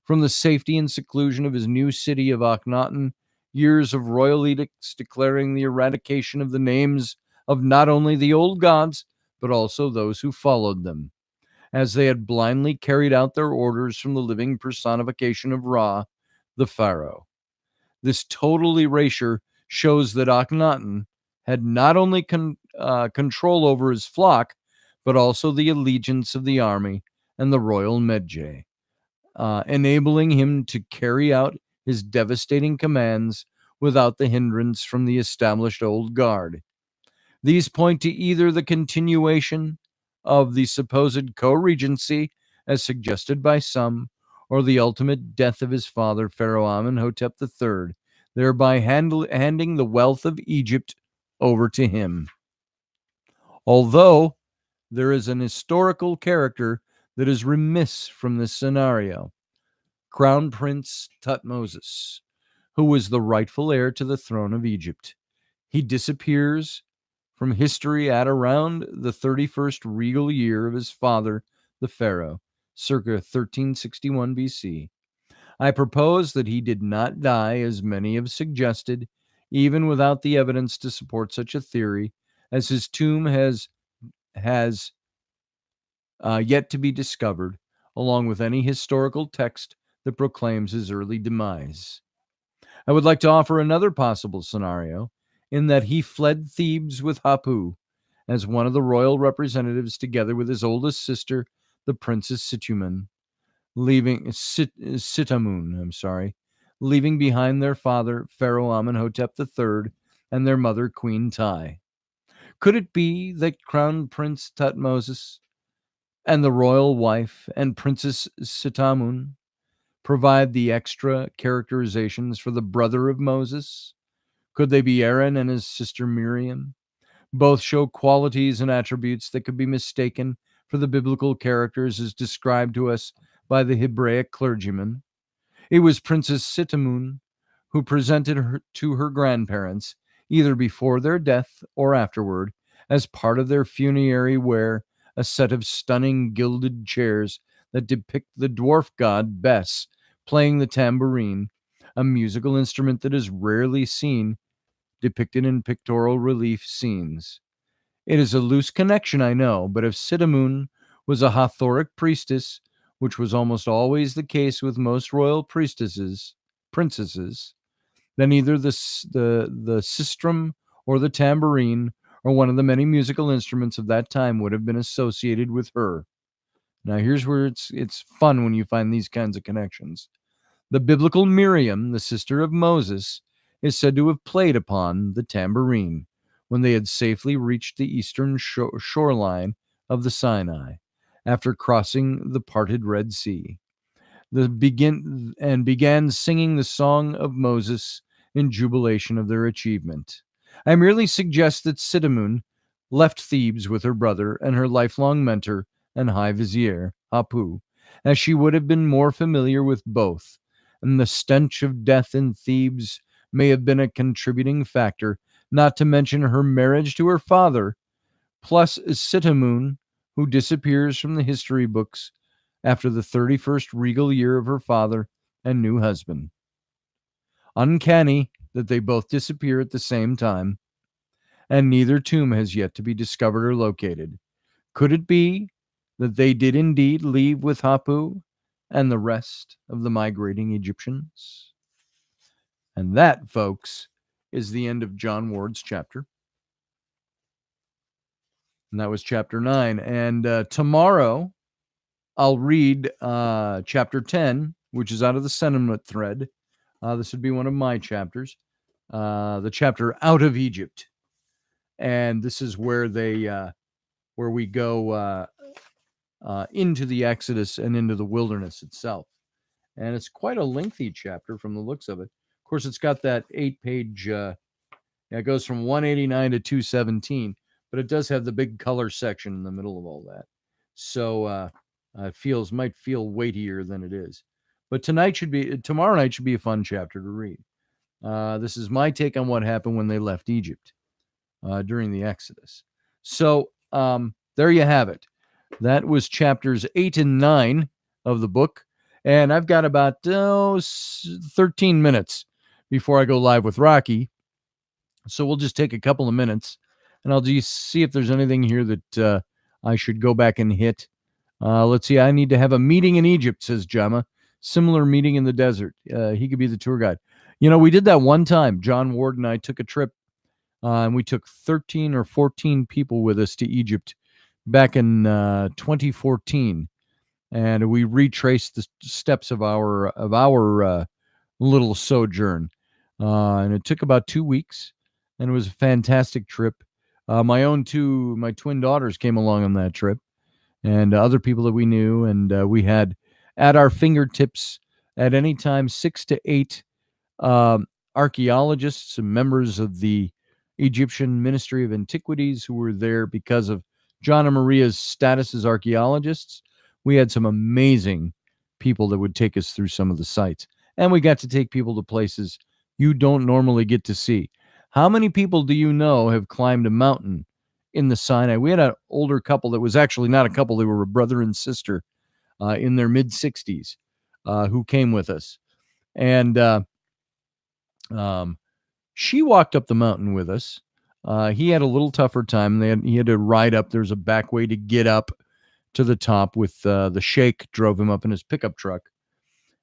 From the safety and seclusion of his new city of Akhenaten, years of royal edicts declaring the eradication of the names of not only the old gods, but also those who followed them, as they had blindly carried out their orders from the living personification of Ra, the Pharaoh. This total erasure shows that Akhenaten had not only control over his flock, but also the allegiance of the army and the royal Medjay, enabling him to carry out his devastating commands without the hindrance from the established old guard. These point to either the continuation of the supposed co-regency, as suggested by some, or the ultimate death of his father, Pharaoh Amenhotep III, thereby handing the wealth of Egypt over to him. Although there is an historical character that is remiss from this scenario, Crown Prince Tutmosis, who was the rightful heir to the throne of Egypt. He disappears from history at around the 31st regal year of his father, the pharaoh, circa 1361 BC. I propose that he did not die, as many have suggested, even without the evidence to support such a theory, as his tomb has yet to be discovered, along with any historical text that proclaims his early demise. I would like to offer another possible scenario, in that he fled Thebes with Hapu as one of the royal representatives, together with his oldest sister, the Princess Sitamun, leaving behind their father, Pharaoh Amenhotep III, and their mother, Queen Tai. Could it be that Crown Prince Tutmosis and the royal wife and Princess Sitamun provide the extra characterizations for the brother of Moses? Could they be Aaron and his sister Miriam? Both show qualities and attributes that could be mistaken for the biblical characters as described to us by the Hebraic clergyman. It was Princess Sitamun who presented her to her grandparents, either before their death or afterward, as part of their funerary wear, a set of stunning gilded chairs that depict the dwarf god Bes playing the tambourine, a musical instrument that is rarely seen depicted in pictorial relief scenes. It is a loose connection, I know, but if Sitamun was a Hathoric priestess, which was almost always the case with most royal princesses, then either the sistrum or the tambourine or one of the many musical instruments of that time would have been associated with her. Now here's where it's fun when you find these kinds of connections. The biblical Miriam, the sister of Moses, is said to have played upon the tambourine when they had safely reached the eastern shoreline of the Sinai after crossing the parted Red Sea. Began singing the song of Moses in jubilation of their achievement. I merely suggest that Sitamun left Thebes with her brother and her lifelong mentor and high vizier, Hapu, as she would have been more familiar with both, and the stench of death in Thebes may have been a contributing factor, not to mention her marriage to her father, plus Sitamun, who disappears from the history books after the 31st regal year of her father and new husband. Uncanny that they both disappear at the same time, and neither tomb has yet to be discovered or located. Could it be that they did indeed leave with Hapu and the rest of the migrating Egyptians? And that, folks, is the end of John Ward's chapter. And that was chapter 9. And tomorrow I'll read chapter 10, which is out of the sentiment thread. This would be one of my chapters, the chapter Out of Egypt. And this is where where we go into the Exodus and into the wilderness itself. And it's quite a lengthy chapter from the looks of it. Of course, it's got that 8-page. It goes from 189 to 217, but it does have the big color section in the middle of all that. So it might feel weightier than it is. But tomorrow night should be a fun chapter to read. This is my take on what happened when they left Egypt during the Exodus. So there you have it. That was chapters 8 and 9 of the book. And I've got about 13 minutes before I go live with Rocky. So we'll just take a couple of minutes and I'll just see if there's anything here that I should go back and hit. Let's see. I need to have a meeting in Egypt, says Jama. Similar meeting in the desert. He could be the tour guide. You know, we did that one time. John Ward and I took a trip and we took 13 or 14 people with us to Egypt back in 2014. And we retraced the steps of our little sojourn. And it took about 2 weeks, and it was a fantastic trip. My twin daughters came along on that trip, and other people that we knew, and we had at our fingertips at any time 6 to 8 archaeologists and members of the Egyptian Ministry of Antiquities who were there because of John and Maria's status as archaeologists. We had some amazing people that would take us through some of the sites. And we got to take people to places you don't normally get to see. How many people do you know have climbed a mountain in the Sinai? We had an older couple that was actually not a couple, they were a brother and sister in their mid 60s who came with us. And she walked up the mountain with us. He had a little tougher time. He had to ride up. There's a back way to get up to the top with the sheikh drove him up in his pickup truck.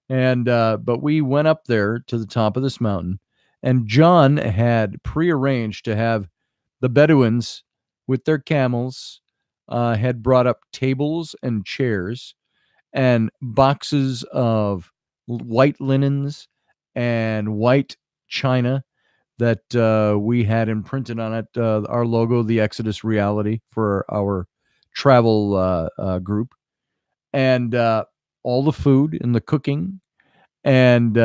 And but we went up there to the top of this mountain, and John had prearranged to have the Bedouins with their camels had brought up tables and chairs and boxes of white linens and white china that we had imprinted on it our logo, the Exodus Reality, for our travel group, and all the food and the cooking. And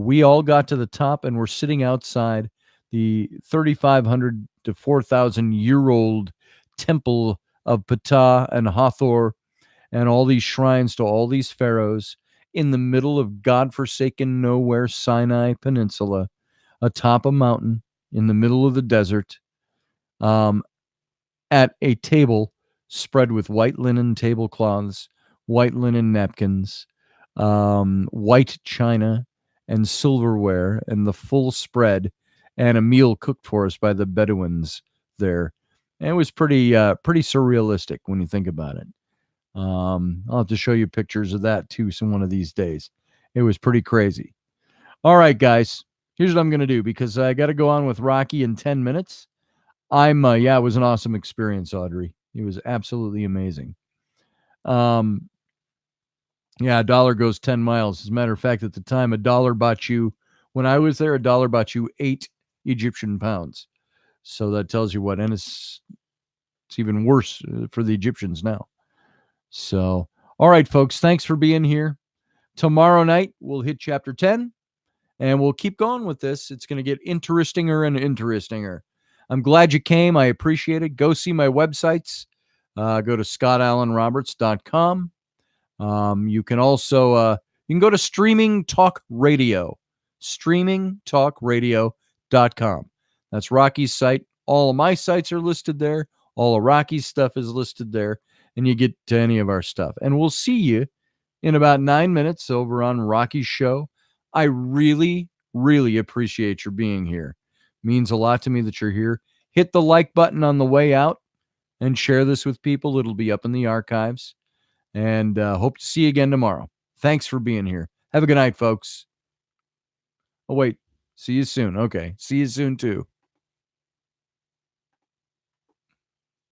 we all got to the top and we're sitting outside the 3,500 to 4,000 year old temple of Ptah and Hathor and all these shrines to all these pharaohs in the middle of godforsaken nowhere Sinai Peninsula, atop a mountain in the middle of the desert, at a table spread with white linen tablecloths, white linen napkins, white china, and silverware, and the full spread, and a meal cooked for us by the Bedouins there. And it was pretty surrealistic when you think about it. I'll have to show you pictures of that too one of these days. It was pretty crazy. All right, guys, here's what I'm going to do because I got to go on with Rocky in 10 minutes. It was an awesome experience, Audrey. It was absolutely amazing. A dollar goes 10 miles. As a matter of fact, at the time, when I was there, $1 bought you 8 Egyptian pounds. So that tells you what, and it's even worse for the Egyptians now. So, all right, folks, thanks for being here. Tomorrow night, we'll hit chapter 10, and we'll keep going with this. It's going to get interestinger and interestinger. I'm glad you came. I appreciate it. Go see my websites. Go to scottallenroberts.com. You can also you can go to Streaming Talk Radio, streamingtalkradio.com. That's Rocky's site. All of my sites are listed there. All of Rocky's stuff is listed there, and you get to any of our stuff. And we'll see you in about 9 minutes over on Rocky's show. I really, really appreciate your being here. Means a lot to me that you're here. Hit the like button on the way out and share this with people. It'll be up in the archives. And hope to see you again tomorrow. Thanks for being here. Have a good night, folks. Oh, wait. See you soon. Okay. See you soon, too.